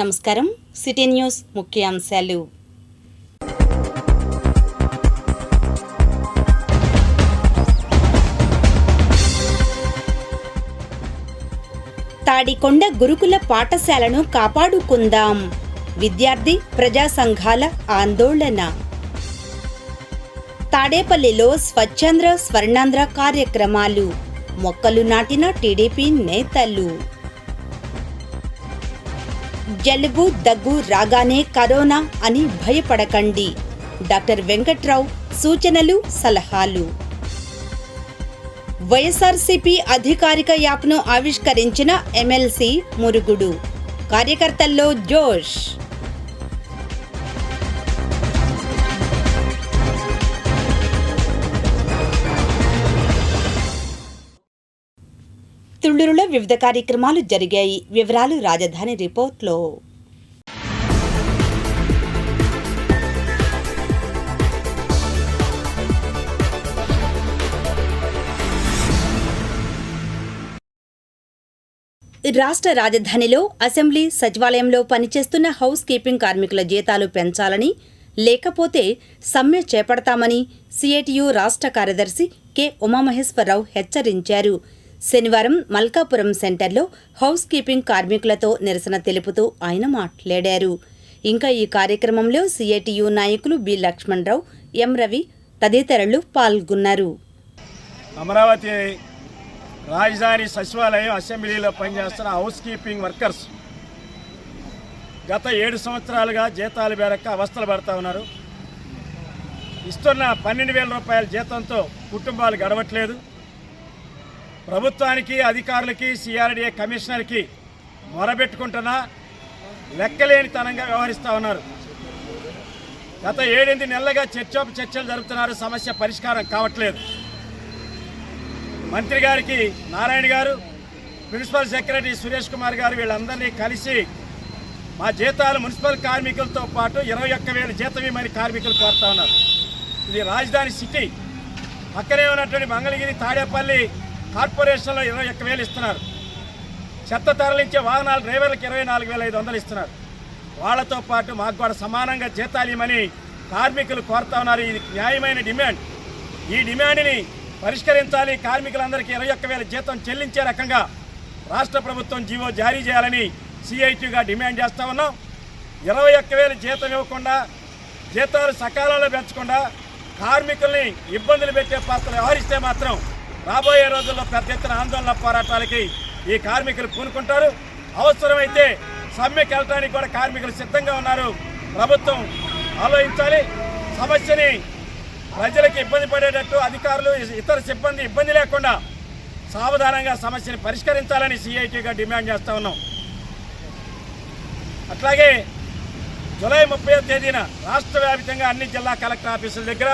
నమస్కారం. City news ముఖ్యాంశాలు. తాడికొండ గురుకుల పాఠశాలను కాపాడుకుందాం. విద్యార్థి ప్రజా సంఘాల ఆందోళన. తాడేపల్లిలో స్వచ్ఛాంధ్ర స్వర్ణాంధ్ర కార్యక్రమాలు. మొక్కలు నాటిన టీడీపీ నేతలు. జలుబు దగ్గు రాగానే కరోనా అని భయపడకండి. డాక్టర్ వెంకట్రావు సూచనలు సలహాలు. వైఎస్ఆర్సీపీ అధికారిక యాప్ను ఆవిష్కరించిన ఎమ్మెల్సీ మురుగుడు. కార్యకర్తల్లో జోష్. తుళ్లూరులో వివిధ కార్యక్రమాలు జరిగాయి. వివరాలు రాజధాని రిపోర్ట్లో. రాష్ట్ర రాజధానిలో అసెంబ్లీ సచివాలయంలో పనిచేస్తున్న హౌస్ కీపింగ్ కార్మికుల జీతాలు పెంచాలని, లేకపోతే సమ్మె చేపడతామని సిఐటియు రాష్ట్ర కార్యదర్శి కె ఉమామహేశ్వరరావు హెచ్చరించారు. శనివారం మల్కాపురం సెంటర్లో హౌస్ కీపింగ్ కార్మికులతో నిరసన తెలుపుతూ ఆయన మాట్లాడారు. ఇంకా ఈ కార్యక్రమంలో సిఐటియు నాయకులు బి లక్ష్మణరావు, ఎం రవి తదితరులు పాల్గొన్నారు. అమరావతి రాజధాని సచివాలయం అసెంబ్లీలో పనిచేస్తున్న హౌస్ కీపింగ్ వర్కర్స్ గత 7 సంవత్సరాలుగా జీతాలు మేరకు అవస్థలు పడుతూ ఉన్నారు. ఇస్తున్న 12,000 రూపాయల జీతంతో కుటుంబాలు గడవట్లేదు. ప్రభుత్వానికి, అధికారులకి, సిఆర్డీఏ కమిషనర్కి మొరబెట్టుకుంటున్నా లెక్కలేనితనంగా వ్యవహరిస్తూ ఉన్నారు. గత 7-8 నెలలుగా చర్చలు జరుపుతున్నారు. సమస్య పరిష్కారం కావట్లేదు. మంత్రి గారికి నారాయణ గారు, ప్రిన్సిపల్ సెక్రటరీ సురేష్ కుమార్ గారు వీళ్ళందరినీ కలిసి మా జీతాలు మున్సిపల్ కార్మికులతో పాటు 21,000 జీతం ఇవ్వమని కార్మికులు కోరుతా ఉన్నారు. ఇది రాజధాని సిటీ. పక్కనే ఉన్నటువంటి మంగళగిరి, తాడేపల్లి కార్పొరేషన్లో 21,000 ఇస్తున్నారు. చెత్త తరలించే వాహనాల డ్రైవర్లకు 24,500 ఇస్తున్నారు. వాళ్లతో పాటు మాకు కూడా సమానంగా జీతాలు ఇవ్వమని కార్మికులు కోరుతా ఉన్నారు. ఇది న్యాయమైన డిమాండ్. ఈ డిమాండ్ని పరిష్కరించాలి. కార్మికులందరికీ 21,000 జీతం చెల్లించే రకంగా రాష్ట్ర ప్రభుత్వం జీవో జారీ చేయాలని సిఐటిగా డిమాండ్ చేస్తూ ఉన్నాం. 21,000 జీతం ఇవ్వకుండా, జీతాలు సకాలంలో పెంచకుండా కార్మికుల్ని ఇబ్బందులు పెట్టే పాత్ర వ్యవహరిస్తే మాత్రం రాబోయే రోజుల్లో పెద్ద ఎత్తున ఆందోళన పోరాటాలకి ఈ కార్మికులు పూనుకుంటారు. అవసరమైతే సమ్మెకి వెళ్ళడానికి కూడా కార్మికులు సిద్ధంగా ఉన్నారు. ప్రభుత్వం ఆలోచించాలి. సమస్యని ప్రజలకు ఇబ్బంది పడేటట్టు అధికారులు, ఇతర సిబ్బంది ఇబ్బంది లేకుండా సావధానంగా సమస్యను పరిష్కరించాలని సిఐటిగా డిమాండ్ చేస్తూ ఉన్నాం. అట్లాగే జూలై 30వ తేదీన రాష్ట్ర వ్యాప్తంగా అన్ని జిల్లా కలెక్టర్ ఆఫీసుల దగ్గర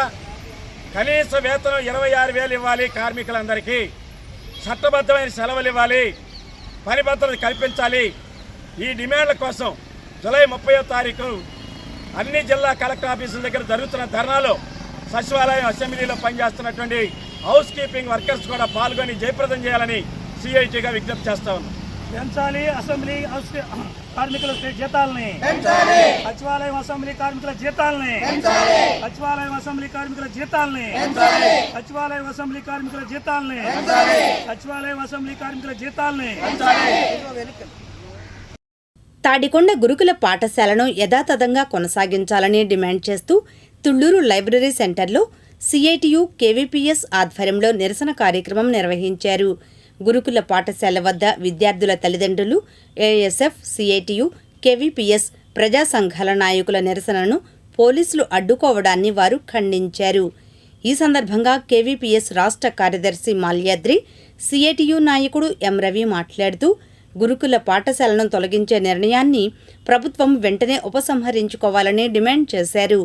కనీస వేతనం 26,000 ఇవ్వాలి. కార్మికులందరికీ చట్టబద్ధమైన సెలవులు ఇవ్వాలి. పని భద్రత కల్పించాలి. ఈ డిమాండ్ల కోసం జూలై 30వ తారీఖు అన్ని జిల్లా కలెక్టర్ ఆఫీసుల దగ్గర జరుగుతున్న ధర్నాలో సచివాలయం అసెంబ్లీలో పనిచేస్తున్నటువంటి హౌస్ కీపింగ్ వర్కర్స్ కూడా పాల్గొని జయప్రదం చేయాలని సిఐటిగా విజ్ఞప్తి చేస్తా ఉన్నాం. పెంచాలి అసెంబ్లీ కార్మికుల జీతాలని, సచివాలయం అసెంబ్లీ కార్మికుల జీతాలని, సచివాలయం అసెంబ్లీ కార్మికుల జీతాలని, సచివాలయం అసెంబ్లీ కార్మికుల జీతాలని, సచివాలయం అసెంబ్లీ కార్మికుల జీతాలని. తాడికొండ గురుకుల పాఠశాలను యథాతథంగా కొనసాగించాలని డిమాండ్ చేస్తూ తుళ్లూరు లైబ్రరీ సెంటర్లో సిఐటియు కేవీపీఎస్ ఆధ్వర్యంలో నిరసన కార్యక్రమం నిర్వహించారు. గురుకుల పాఠశాల వద్ద విద్యార్థుల తల్లిదండ్రులు, ఏఎస్ఎఫ్, సిఐటియు, కేవీపీఎస్ ప్రజా సంఘాల నాయకుల నిరసనను పోలీసులు అడ్డుకోవడాన్ని వారు ఖండించారు. ఈ సందర్భంగా కేవీపీఎస్ రాష్ట్ర కార్యదర్శి మాల్యాద్రి, సిఐటియు నాయకుడు ఎం రవి మాట్లాడుతూ గురుకుల పాఠశాలను తొలగించే నిర్ణయాన్ని ప్రభుత్వం వెంటనే ఉపసంహరించుకోవాలని డిమాండ్ చేశారు.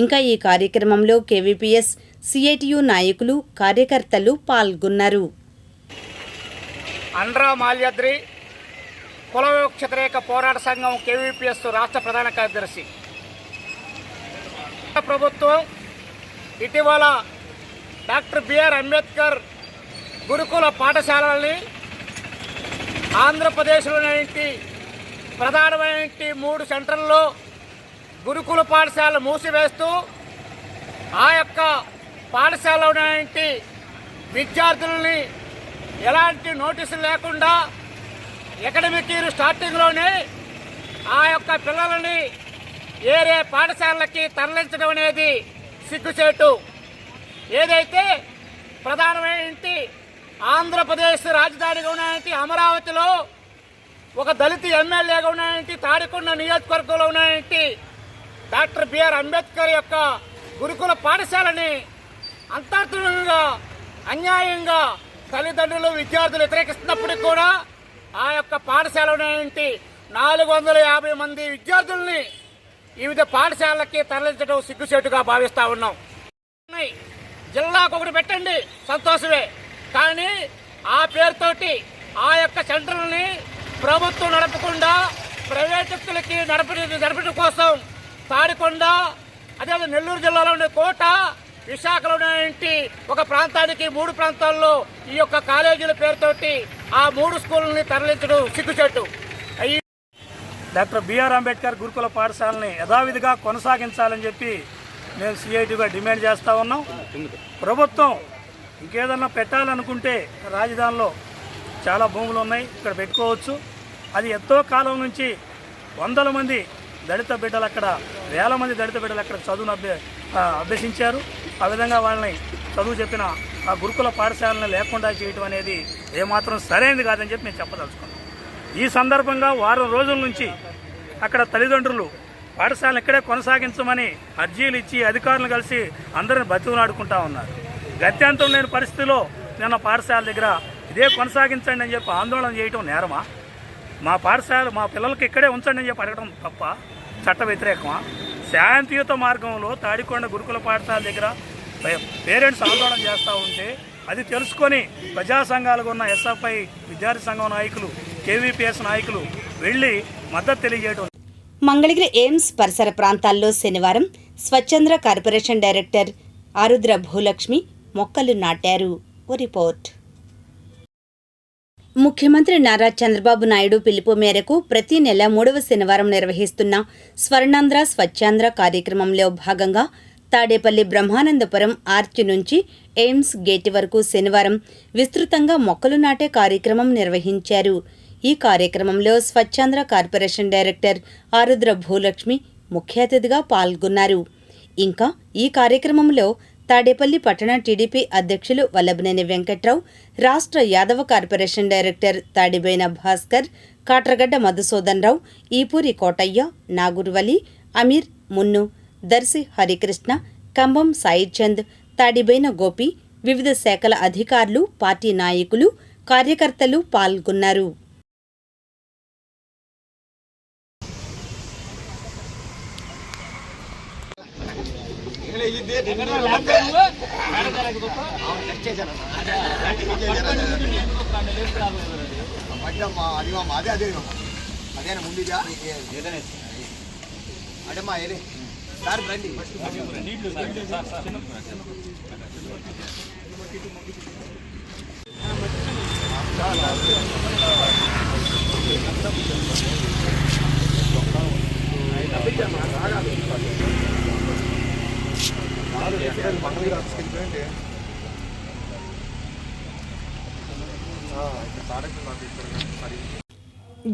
ఇంకా ఈ కార్యక్రమంలో కేవీపీఎస్, సిఐటియు నాయకులు, కార్యకర్తలు పాల్గొన్నారు. అండ్రా మాల్యాద్రి, కుల వ్యతిరేక పోరాట సంఘం కేవీపీఎస్ రాష్ట్ర ప్రధాన కార్యదర్శి. ప్రభుత్వం ఇటీవల డాక్టర్ బిఆర్ అంబేద్కర్ గురుకుల పాఠశాలని ఆంధ్రప్రదేశ్లోని ప్రధానమైన 3 సెంటర్లలో గురుకుల పాఠశాలలు మూసివేస్తూ ఆ యొక్క పాఠశాలలో విద్యార్థులని ఎలాంటి నోటీసులు లేకుండా అకాడమిక్ ఇయర్ స్టార్టింగ్లోనే ఆ యొక్క పిల్లలని ఏరే పాఠశాలలకి తరలించడం అనేది సిగ్గుచేటు. ఏదైతే ప్రధానమైన ఆంధ్రప్రదేశ్ రాజధానిగా ఉన్న అమరావతిలో ఒక దళిత ఎమ్మెల్యేగా ఉన్న తాడికొండ నియోజకవర్గంలో ఉన్న డాక్టర్ బిఆర్ అంబేద్కర్ యొక్క గురుకుల పాఠశాలని అంతర్గతంగా అన్యాయంగా తల్లిదండ్రులు విద్యార్థులు వ్యతిరేకిస్తున్నప్పటికీ కూడా ఆ యొక్క పాఠశాలలో 450 మంది విద్యార్థుల్ని వివిధ పాఠశాలలకి తరలించడం సిగ్గుచేటుగా భావిస్తూ ఉన్నాం. జిల్లాకు ఒకటి పెట్టండి, సంతోషమే. కానీ ఆ పేరుతోటి ఆ యొక్క సెంటర్ని ప్రభుత్వం నడపకుండా ప్రైవేట్ వ్యక్తులకి నడపడం కోసం తాడికొండ, అదేవిధంగా నెల్లూరు జిల్లాలోని కోట, విశాఖలో ఒక ప్రాంతానికి 3 ప్రాంతాల్లో ఈ యొక్క కాలేజీల పేరుతోటి ఆ 3 స్కూళ్ళని తరలించడం సిగ్గుచేటు. డాక్టర్ బిఆర్ అంబేద్కర్ గురుకుల పాఠశాలని యథావిధిగా కొనసాగించాలని చెప్పి మేము సిఐటిగా డిమాండ్ చేస్తూ ఉన్నాం. ప్రభుత్వం ఇంకేదన్నా పెట్టాలనుకుంటే రాజధానిలో చాలా భూములు ఉన్నాయి, ఇక్కడ పెట్టుకోవచ్చు. అది ఎంతో కాలం నుంచి వందల మంది దళిత బిడ్డలు అక్కడ, వేల మంది దళిత బిడ్డలు అక్కడ చదువును అభ్యసించారు. ఆ విధంగా వాళ్ళని చదువు చెప్పిన ఆ గురుకుల పాఠశాలను లేకుండా చేయటం అనేది ఏమాత్రం సరైనది కాదని చెప్పి మేము చెప్పదలుచుకున్నాం. ఈ సందర్భంగా వారం రోజుల నుంచి అక్కడ తల్లిదండ్రులు పాఠశాలను ఇక్కడే కొనసాగించమని అర్జీలు ఇచ్చి అధికారులను కలిసి అందరిని బతిమలాడుకుంటా ఉన్నారు. గత్యంతరం లేని పరిస్థితిలో నిన్న పాఠశాల దగ్గర ఇదే కొనసాగించండి అని చెప్పి ఆందోళన చేయటం నేరమా? మా పాఠశాల మా పిల్లలకి ఇక్కడే ఉంచండి అని చెప్పి అడగడం తప్ప, చట్ట వ్యతిరేకమా? శాంతియుత మార్గంలో తాడికొండ గురుకుల పాఠశాల దగ్గర పేరెంట్స్ ఆందోళన చేస్తూ ఉంటే అది తెలుసుకొని ప్రజా సంఘాలుగా ఉన్న ఎస్ఎఫ్ఐ విద్యార్థి సంఘం నాయకులు, కేవీపీఎస్ నాయకులు వెళ్ళి మద్దతు తెలియజేయడం. మంగళగిరి ఎయిమ్స్ పరిసర ప్రాంతాల్లో శనివారం స్వచ్ఛంద్ర కార్పొరేషన్ డైరెక్టర్ ఆరుద్ర భూలక్ష్మి మొక్కలు నాటారు. ఓ రిపోర్ట్. ముఖ్యమంత్రి నారా చంద్రబాబు నాయుడు పిలుపు మేరకు ప్రతి నెల 3వ శనివారం నిర్వహిస్తున్న స్వర్ణాంధ్ర స్వచ్ఛాంధ్ర కార్యక్రమంలో భాగంగా తాడేపల్లి బ్రహ్మానందపురం ఆర్చి నుంచి ఎయిమ్స్ గేట్ వరకు శనివారం విస్తృతంగా మొక్కలు నాటే కార్యక్రమం నిర్వహించారు. ఈ కార్యక్రమంలో స్వచ్ఛాంధ్ర కార్పొరేషన్ డైరెక్టర్ ఆరుద్ర భూలక్ష్మి ముఖ్య అతిథిగా పాల్గొన్నారు. ఇంకా ఈ కార్యక్రమంలో తాడేపల్లి పట్టణ టీడీపీ అధ్యక్షులు వల్లభనేని వెంకట్రావు, రాష్ట్ర యాదవ కార్పొరేషన్ డైరెక్టర్ తాడిబోయిన భాస్కర్, కాట్రగడ్డ మధుసూదన్ రావు, ఈపూరి కోటయ్య, నాగూర్వలి, అమీర్, మున్ను, దర్శి హరికృష్ణ, కంబం సాయిచంద్, తాడిబోయిన గోపి, వివిధ శాఖల అధికారులు, పార్టీ నాయకులు, కార్యకర్తలు పాల్గొన్నారు. అదేనా ముందుగా అడమ్మా ఏదే సార్ రండి.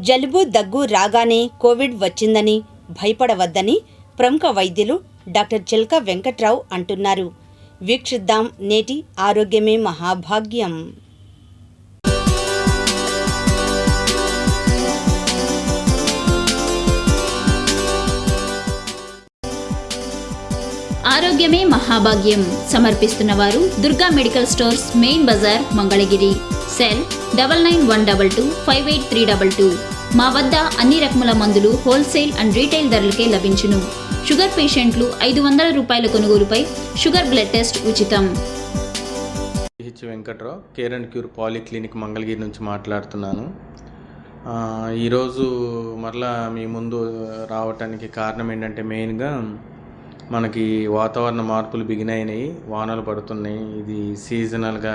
జలుబు దగ్గు రాగానే కోవిడ్ వచ్చిందని భయపడవద్దని ప్రముఖ వైద్యులు డాక్టర్ చిల్క వెంకట్రావు అంటున్నారు. వీక్షిద్దాం నేటి ఆరోగ్యమే మహాభాగ్యం. ఆరోగ్యమే మహాభాగ్యం సమర్పిస్తున్న వారు Durga medical stores, main Bazar, Mangalagiri. Cell 9912258322. మా వద్ద అన్ని రకముల మందులు హోల్సేల్ అండ్ రీటైల్ ధరలకే లభించును. షుగర్ పేషెంట్లు 500 రూపాయల కొనుగోలుపై షుగర్ బ్లడ్ టెస్ట్ ఉచితం. Venkatrao, care and cure polyclinic Mangalagiri నుంచి మాట్లాడుతున్నాను. ఈరోజు మరలా మీ ముందు రావటానికి కారణం ఏంటంటే మెయిన్గా మనకి వాతావరణ మార్పులు బిగినైనాయి, వానలు పడుతున్నాయి. ఇది సీజనల్గా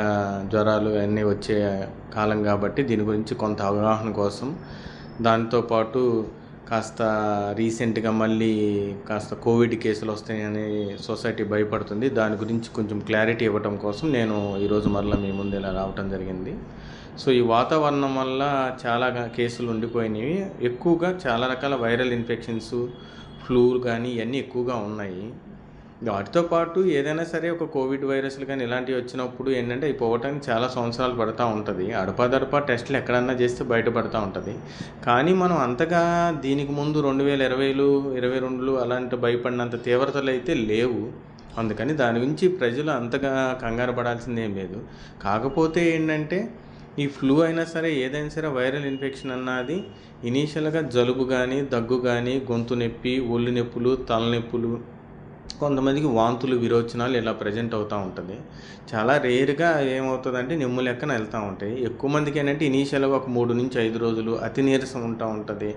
జ్వరాలు అన్నీ వచ్చే కాలం కాబట్టి దీని గురించి కొంత అవగాహన కోసం దాంతోపాటు కాస్త రీసెంట్గా మళ్ళీ కాస్త కోవిడ్ కేసులు వస్తాయని సొసైటీ భయపడుతుంది. దాని గురించి కొంచెం క్లారిటీ ఇవ్వడం కోసం నేను ఈరోజు మరలా మీ ముందు ఇలా రావటం జరిగింది. సో ఈ వాతావరణం వల్ల చాలా కేసులు ఉండిపోయినాయి. ఎక్కువగా చాలా రకాల వైరల్ ఇన్ఫెక్షన్స్, ఫ్లూ కానీ ఇవన్నీ ఎక్కువగా ఉన్నాయి. వాటితో పాటు ఏదైనా సరే ఒక కోవిడ్ వైరస్లు కానీ ఇలాంటివి వచ్చినప్పుడు ఏంటంటే అవి పోవటానికి చాలా సంవత్సరాలు పడుతూ ఉంటుంది. అడపాదడపా టెస్టులు ఎక్కడన్నా చేస్తే బయటపడుతూ ఉంటుంది. కానీ మనం అంతగా దీనికి ముందు 2020, 2022 అలాంటి భయపడినంత తీవ్రతలు అయితే లేవు. అందుకని దాని గురించి ప్రజలు అంతగా కంగారు పడాల్సింది ఏం లేదు. కాకపోతే ఏంటంటే ఈ ఫ్లూ అయినా సరే ఏదైనా సరే వైరల్ ఇన్ఫెక్షన్ అన్నది ఇనీషియల్గా జలుబు కానీ, దగ్గు కానీ, గొంతు నొప్పి, ఒళ్ళు నొప్పులు, తలనొప్పులు, కొంతమందికి వాంతులు, విరోచనాలు ఇలా ప్రజెంట్ అవుతూ ఉంటుంది. చాలా రేర్గా ఏమవుతుందంటే నెమ్ము లెక్కన వెళ్తూ ఉంటాయి. ఎక్కువ మందికి ఏంటంటే ఇనీషియల్గా ఒక 3 నుంచి 5 రోజులు అతి నీరసం ఉంటూ ఉంటుంది.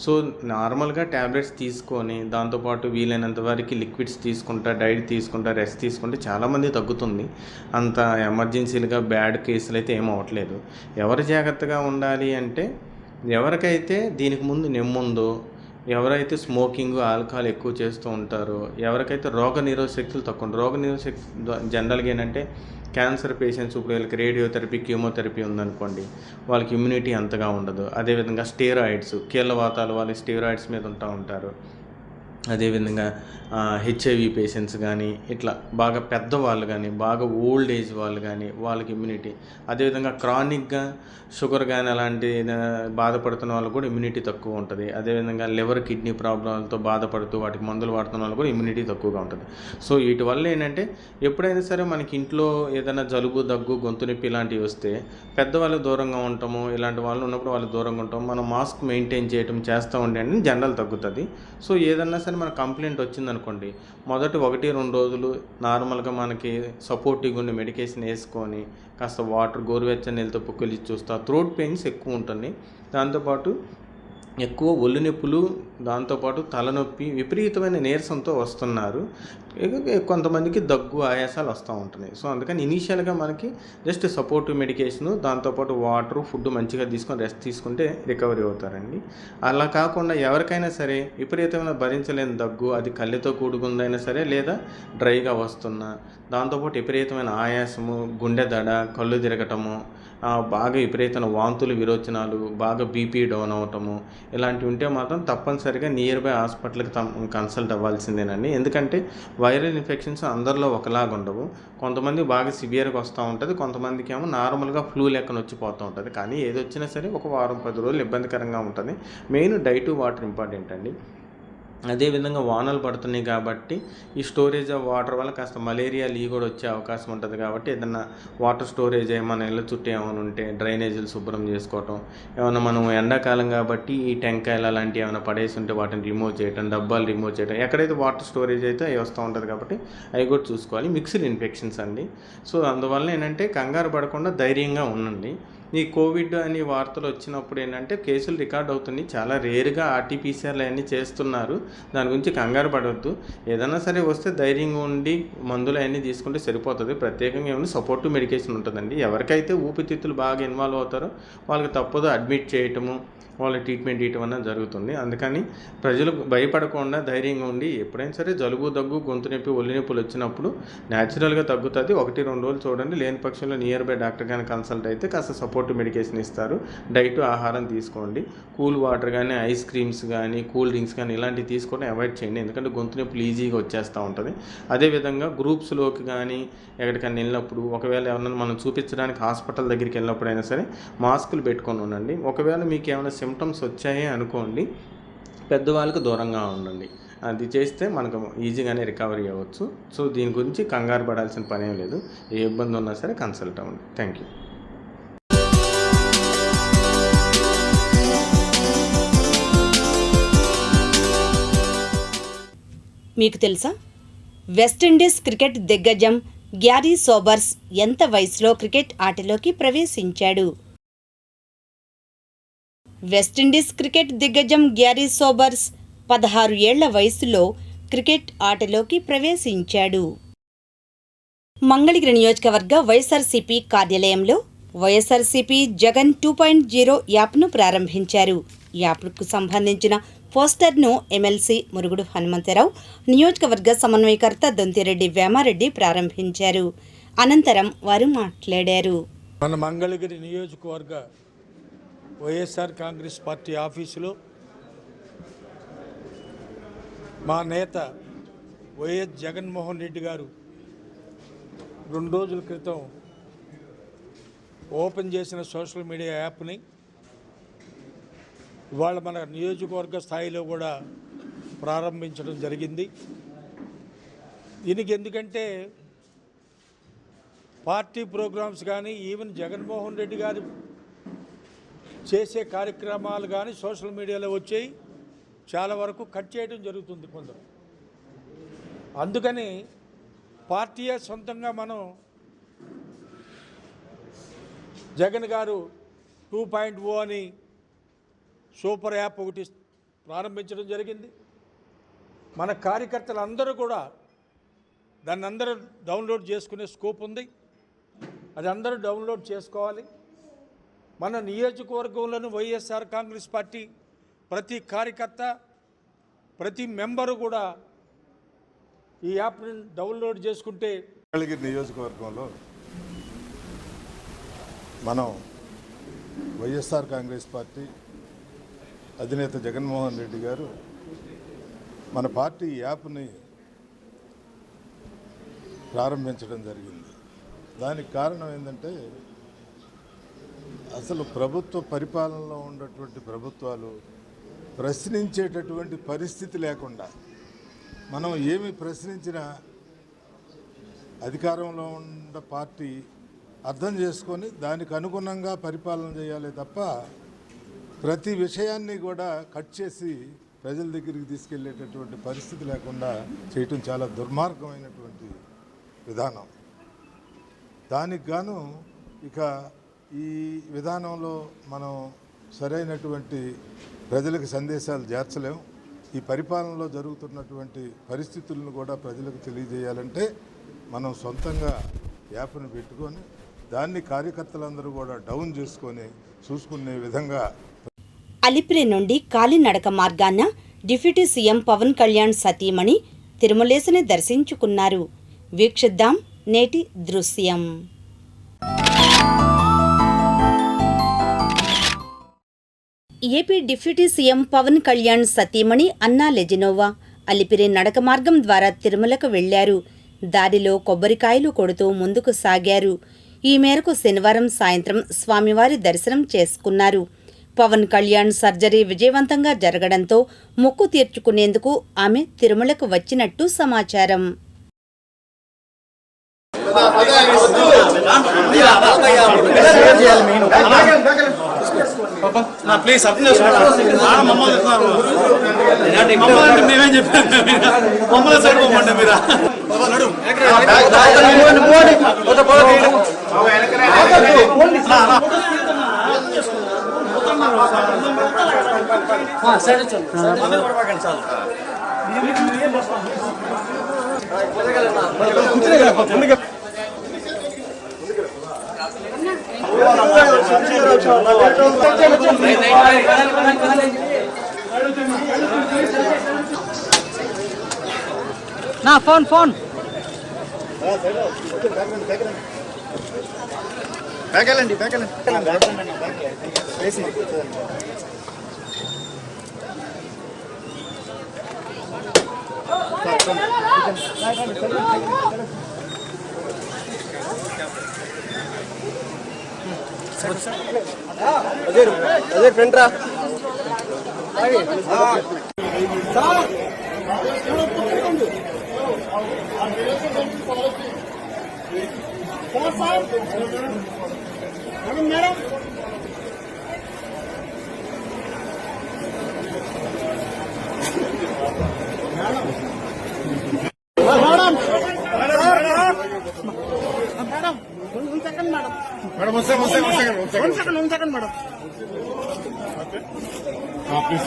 సో నార్మల్గా ట్యాబ్లెట్స్ తీసుకొని దాంతోపాటు వీలైనంత వరకు లిక్విడ్స్ తీసుకుంటా, డైట్ తీసుకుంటా, రెస్ట్ తీసుకుంటే చాలామంది తగ్గుతుంది. అంత ఎమర్జెన్సీలుగా బ్యాడ్ కేసులు అయితే ఏం అవ్వట్లేదు. ఎవరు జాగ్రత్తగా ఉండాలి అంటే ఎవరికైతే దీనికి ముందు నెమ్ముందో, ఎవరైతే స్మోకింగ్, ఆల్కహాల్ ఎక్కువ చేస్తూ ఉంటారో, ఎవరికైతే రోగనిరోధక శక్తులు తక్కువ ఉంటారో, రోగనిరోధక శక్తి జనరల్గా ఏంటంటే క్యాన్సర్ పేషెంట్స్, ఇప్పుడు వీళ్ళకి రేడియోథెరపీ, కీమోథెరపీ ఉందనుకోండి, వాళ్ళకి ఇమ్యూనిటీ అంతగా ఉండదు. అదేవిధంగా స్టెరాయిడ్స్, కీళ్ళవాతాలు వాళ్ళు స్టెరాయిడ్స్ మీద ఉంటారు. అదేవిధంగా హెచ్ఐవి పేషెంట్స్ కానీ, ఇట్లా బాగా పెద్దవాళ్ళు కానీ, బాగా ఓల్డ్ ఏజ్ వాళ్ళు కానీ వాళ్ళకి ఇమ్యూనిటీ, అదేవిధంగా క్రానిక్గా షుగర్ కానీ అలాంటి బాధపడుతున్న వాళ్ళు కూడా ఇమ్యూనిటీ తక్కువ ఉంటుంది. అదేవిధంగా లివర్, కిడ్నీ ప్రాబ్లంతో బాధపడుతూ వాటికి మందులు వాడుతున్న వాళ్ళు కూడా ఇమ్యూనిటీ తక్కువగా ఉంటుంది. సో వీటి వల్ల ఏంటంటే ఎప్పుడైనా సరే మనకి ఇంట్లో ఏదైనా జలుబు, దగ్గు, గొంతు నొప్పి ఇలాంటివి వస్తే పెద్దవాళ్ళకి దూరంగా ఉంటాము. ఇలాంటి వాళ్ళు ఉన్నప్పుడు వాళ్ళకి దూరంగా ఉంటాము. మనం మాస్క్ మెయింటైన్ చేయడం చేస్తూ ఉంటే జనరల్ తగ్గుతుంది. సో ఏదన్నా సరే మన కంప్లైంట్ వచ్చిందనుకోండి, మొదటి 1-2 రోజులు నార్మల్గా మనకి సపోర్టివ్గా ఉండి మెడికేషన్ వేసుకొని కాస్త వాటర్, గోరువెచ్చని నీళ్ళతో పుక్కిలి చూస్తా. థ్రోట్ పెయిన్స్ ఎక్కువ ఉంటుంది. దాంతోపాటు ఎక్కువ ఒళ్ళు నొప్పులు, దాంతోపాటు తలనొప్పి, విపరీతమైన నీరసంతో వస్తున్నారు. కొంతమందికి దగ్గు, ఆయాసాలు వస్తూ ఉంటున్నాయి. సో అందుకని ఇనీషియల్గా మనకి జస్ట్ సపోర్టివ్ మెడికేషను, దాంతోపాటు వాటరు, ఫుడ్ మంచిగా తీసుకొని రెస్ట్ తీసుకుంటే రికవరీ అవుతారండి. అలా కాకుండా ఎవరికైనా సరే విపరీతమైన భరించలేని దగ్గు, అది కళ్ళతో కూడుకుందైనా సరే లేదా డ్రైగా వస్తున్నా, దాంతోపాటు విపరీతమైన ఆయాసము, గుండె దడ, కళ్ళు తిరగటము, బాగా విపరీతమైన వాంతులు, విరోచనాలు, బాగా బీపీ డౌన్ అవటము, ఇలాంటివి ఉంటే మాత్రం తప్పనిసరిగా నియర్ బై హాస్పిటల్కి కన్సల్ట్ అవ్వాల్సిందేనండి. ఎందుకంటే వైరల్ ఇన్ఫెక్షన్స్ అందరిలో ఒకలాగా ఉండవు. కొంతమంది బాగా సివియర్గా వస్తూ ఉంటుంది, కొంతమందికి ఏమో నార్మల్గా ఫ్లూ లెక్కన వచ్చిపోతూ ఉంటుంది. కానీ ఏది వచ్చినా సరే ఒక వారం 10 రోజులు ఇబ్బందికరంగా ఉంటుంది. మెయిన్ డైట్, వాటర్ ఇంపార్టెంట్ అండి. అదేవిధంగా వానలు పడుతున్నాయి కాబట్టి ఈ స్టోరేజ్ ఆఫ్ వాటర్ వల్ల కాస్త మలేరియా, కూడా వచ్చే అవకాశం ఉంటుంది. కాబట్టి ఏదన్నా వాటర్ స్టోరేజ్ ఏమైనా ఇళ్ళ చుట్టూ ఏమైనా ఉంటే డ్రైనేజీలు శుభ్రం చేసుకోవటం, ఏమైనా మనం ఎండాకాలం కాబట్టి ఈ టెంకాయలు అలాంటివి ఏమైనా పడేసి ఉంటే వాటిని రిమూవ్ చేయడం, డబ్బాలు రిమూవ్ చేయడం, ఎక్కడైతే వాటర్ స్టోరేజ్ అయితే అవి వస్తూ ఉంటుంది కాబట్టి అవి కూడా చూసుకోవాలి. మిక్స్డ్ ఇన్ఫెక్షన్స్ అండి. సో అందువల్ల ఏంటంటే కంగారు పడకుండా ధైర్యంగా ఉండండి. ఈ కోవిడ్ అని వార్తలు వచ్చినప్పుడు ఏంటంటే కేసులు రికార్డ్ అవుతున్నాయి. చాలా రేరుగా ఆర్టీపీసీఆర్లు అవన్నీ చేస్తున్నారు. దాని గురించి కంగారు పడవద్దు. ఏదైనా సరే వస్తే ధైర్యంగా ఉండి మందులు అవన్నీ తీసుకుంటే సరిపోతుంది. ప్రత్యేకంగా ఏమైనా సపోర్టివ్ మెడికేషన్ ఉంటుందండి. ఎవరికైతే ఊపిరితిత్తులు బాగా ఇన్వాల్వ్ అవుతారో వాళ్ళకి తప్పదు అడ్మిట్ చేయటము, వాళ్ళ ట్రీట్మెంట్ ఇవ్వటం అనేది జరుగుతుంది. అందుకని ప్రజలు భయపడకుండా ధైర్యంగా ఉండి ఎప్పుడైనా సరే జలుబు, దగ్గు, గొంతు నొప్పి, ఒళ్ళు నొప్పులు వచ్చినప్పుడు న్యాచురల్గా తగ్గుతుంది. 1-2 రోజులు చూడండి. లేని పక్షంలో నియర్ బై డాక్టర్ కానీ కన్సల్ట్ అయితే కాస్త సపోర్టివ్ మెడికేషన్ ఇస్తారు. డైట్, ఆహారం తీసుకోండి. కూల్ వాటర్ కానీ, ఐస్ క్రీమ్స్ కానీ, కూల్ డ్రింక్స్ కానీ ఇలాంటివి తీసుకోవడం అవాయిడ్ చేయండి. ఎందుకంటే గొంతు నొప్పులు ఈజీగా వచ్చేస్తూ ఉంటుంది. అదేవిధంగా గ్రూప్స్లోకి కానీ ఎక్కడికైనా వెళ్ళినప్పుడు, ఒకవేళ ఎవరైనా మనం చూపించడానికి హాస్పిటల్ దగ్గరికి వెళ్ళినప్పుడు అయినా సరే మాస్కులు పెట్టుకొని ఉండండి. ఒకవేళ మీకు ఏమైనా సిమ్టమ్స్ వచ్చాయి అనుకోండి, పెద్దవాళ్ళకి దూరంగా ఉండండి. అది చేస్తే మనకు ఈజీగానే రికవరీ అవ్వచ్చు. సో దీని గురించి కంగారు పడాల్సిన పని ఏం లేదు. ఏ ఇబ్బంది ఉన్నా సరే కన్సల్ట్ అవ్వండి. Thank you. మీకు తెలుసా, వెస్టిండీస్ క్రికెట్ దిగ్గజం గ్యారీ సోబర్స్ ఎంత వయసులో క్రికెట్ ఆటలోకి ప్రవేశించాడు? వెస్టిండీస్ క్రికెట్ దిగ్గజం గ్యారీ సోబర్స్ 16 ఏళ్ల వయసులో క్రికెట్ ఆటలోకి ప్రవేశించాడు. మంగళగిరి నియోజకవర్గ వైఎస్ఆర్సీపీ కార్యాలయంలో వైఎస్ఆర్సీపీ జగన్ 2.0 యాప్ను ప్రారంభించారు. యాప్కు సంబంధించిన పోస్టర్ను ఎమ్మెల్సీ మురుగుడు హనుమంతరావు, నియోజకవర్గ సమన్వయకర్త దొంతిరెడ్డి వేమారెడ్డి ప్రారంభించారు. అనంతరం వారు మాట్లాడారు. మన మంగళగిరి నియోజకవర్గ వైఎస్ఆర్ కాంగ్రెస్ పార్టీ ఆఫీసులో మా నేత వైఎస్ జగన్మోహన్ రెడ్డి గారు 2 రోజుల క్రితం ఓపెన్ చేసిన సోషల్ మీడియా యాప్ని ఇవాళ మన నియోజకవర్గ స్థాయిలో కూడా ప్రారంభించడం జరిగింది. దీనికి ఎందుకంటే పార్టీ ప్రోగ్రామ్స్ కానీ ఈవెన్ జగన్మోహన్ రెడ్డి గారు చేసే కార్యక్రమాలు కానీ సోషల్ మీడియాలో వచ్చాయి, చాలా వరకు కట్ చేయడం జరుగుతుంది కొందరు. అందుకని పార్టీయే సొంతంగా మనం జగన్ గారు 2.0 అని సూపర్ యాప్ ఒకటి ప్రారంభించడం జరిగింది. మన కార్యకర్తలు అందరూ కూడా దాన్ని అందరూ డౌన్లోడ్ చేసుకునే స్కోప్ ఉంది. అది అందరూ డౌన్లోడ్ చేసుకోవాలి. మన నియోజకవర్గంలోని వైఎస్ఆర్ కాంగ్రెస్ పార్టీ ప్రతి కార్యకర్త, ప్రతి మెంబరు కూడా ఈ యాప్ని డౌన్లోడ్ చేసుకుంటే మంగళగిరి నియోజకవర్గంలో మనం వైఎస్ఆర్ కాంగ్రెస్ పార్టీ అధినేత జగన్మోహన్ రెడ్డి గారు మన పార్టీ యాప్ని ప్రారంభించడం జరిగింది. దానికి కారణం ఏంటంటే అసలు ప్రభుత్వ పరిపాలనలో ఉన్నటువంటి ప్రభుత్వాలు ప్రశ్నించేటటువంటి పరిస్థితి లేకుండా, మనం ఏమి ప్రశ్నించినా అధికారంలో ఉన్న పార్టీ అర్థం చేసుకొని దానికి అనుగుణంగా పరిపాలన చేయాలి తప్ప ప్రతి విషయాన్ని కూడా కట్ చేసి ప్రజల దగ్గరికి తీసుకెళ్లేటటువంటి పరిస్థితి లేకుండా చేయటం చాలా దుర్మార్గమైనటువంటి విధానం. దానికి గాను ఇక ఈ విధానంలో మనం సరైనటువంటి ప్రజలకు సందేశాలు చేర్చలేం. ఈ పరిపాలనలో జరుగుతున్నటువంటి పరిస్థితులను కూడా ప్రజలకు తెలియజేయాలంటే మనం సొంతంగా యాప్ను పెట్టుకొని దాన్ని కార్యకర్తలందరూ కూడా డౌన్ చేసుకొని చూసుకునే విధంగా. అలిపిరి నుండి కాలినడక మార్గాన డిప్యూటీ సీఎం పవన్ కళ్యాణ్ సతీమణి తిరుమలేశని దర్శించుకున్నారు. వీక్షిద్దాం నేటి దృశ్యం. AP deputy CM Pawan Kalyan సతీమణి అన్నా లెజినోవా అలిపిరి నడక మార్గం ద్వారా తిరుమలకు వెళ్లారు. దారిలో కొబ్బరికాయలు కొడుతూ ముందుకు సాగారు. ఈ మేరకు శనివారం సాయంత్రం స్వామివారి దర్శనం చేసుకున్నారు. పవన్ కళ్యాణ్ సర్జరీ విజయవంతంగా జరగడంతో మొక్కు తీర్చుకునేందుకు ఆమె తిరుమలకు వచ్చినట్టు సమాచారం. ప్లీజ్ మేమేం చెప్పాము, మమ్మల్ని సైడ్ పోమంటే మీరా నా ఫోన్ బ్యాకెళ్ళండి అదే ఫ్రెండ్ రా madam One second, madam. Please.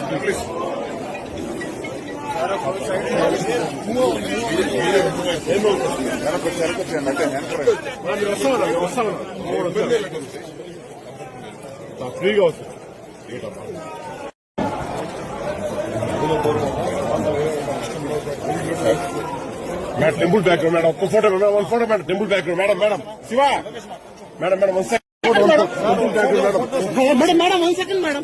Free madam temple back madam ఒక్క photo madam 1 photo madam temple back madam madam Shiva madam madam 1 second temple back madam madam 1 second madam.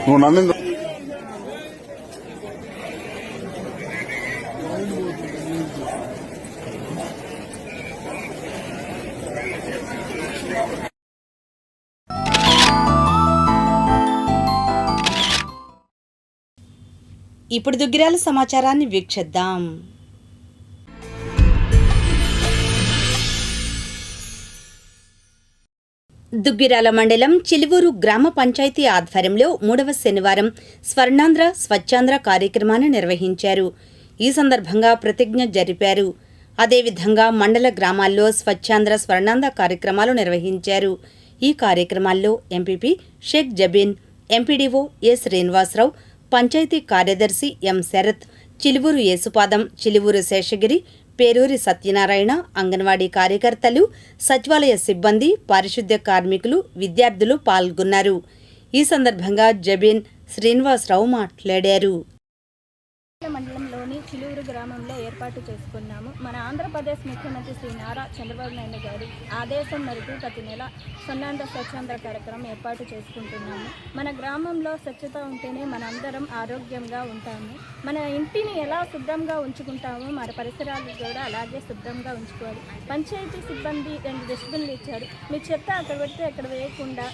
నువ్వు నన్ను ఇప్పుడు దుగ్గిరాల సమాచారాన్ని వీక్షిద్దాం. దుగ్గిరాల మండలం చిలువూరు గ్రామ పంచాయతీ ఆధ్వర్యంలో 3వ శనివారం స్వర్ణాంధ్ర స్వచ్ఛాంధ్ర కార్యక్రమాన్ని నిర్వహించారు. ఈ సందర్భంగా ప్రతిజ్ఞ జరిపారు. అదేవిధంగా మండల గ్రామాల్లో స్వచ్ఛాంధ్ర స్వర్ణాంధ్ర కార్యక్రమాలు నిర్వహించారు. ఈ కార్యక్రమాల్లో ఎంపీపీ షేక్ జబీన్, ఎంపీడీఓ ఎ శ్రీనివాసరావు, పంచాయతీ కార్యదర్శి ఎం శరత్, చిలువూరు యేసుపాదం, చిలువూరు శేషగిరి, పేరూరి సత్యనారాయణ, అంగన్వాడీ కార్యకర్తలు, సచివాలయ సిబ్బంది, పారిశుద్ధ్య కార్మికులు, విద్యార్థులు పాల్గొన్నారు. ఈ సందర్భంగా జబీన్ శ్రీనివాసరావు మాట్లాడారు. మండలంలోని చిలువురు గ్రామంలో ఏర్పాటు చేసుకున్నాము. మన ఆంధ్రప్రదేశ్ ముఖ్యమంత్రి శ్రీ నారా చంద్రబాబు నాయుడు గారి ఆదేశం మేరకు ప్రతి నెల స్వర్ణాంధ్ర స్వచ్ఛాంధ్ర కార్యక్రమం ఏర్పాటు చేసుకుంటున్నాము. మన గ్రామంలో స్వచ్ఛత ఉంటేనే మనందరం ఆరోగ్యంగా ఉంటాము. మన ఇంటిని ఎలా శుభ్రంగా ఉంచుకుంటామో మన పరిసరాలు కూడా అలాగే శుభ్రంగా ఉంచుకోవాలి. పంచాయతీ సిబ్బంది 2 డస్ట్బిన్లు ఇచ్చారు. మీ చెత్త అక్కడ పెడితే అక్కడ వేయకుండా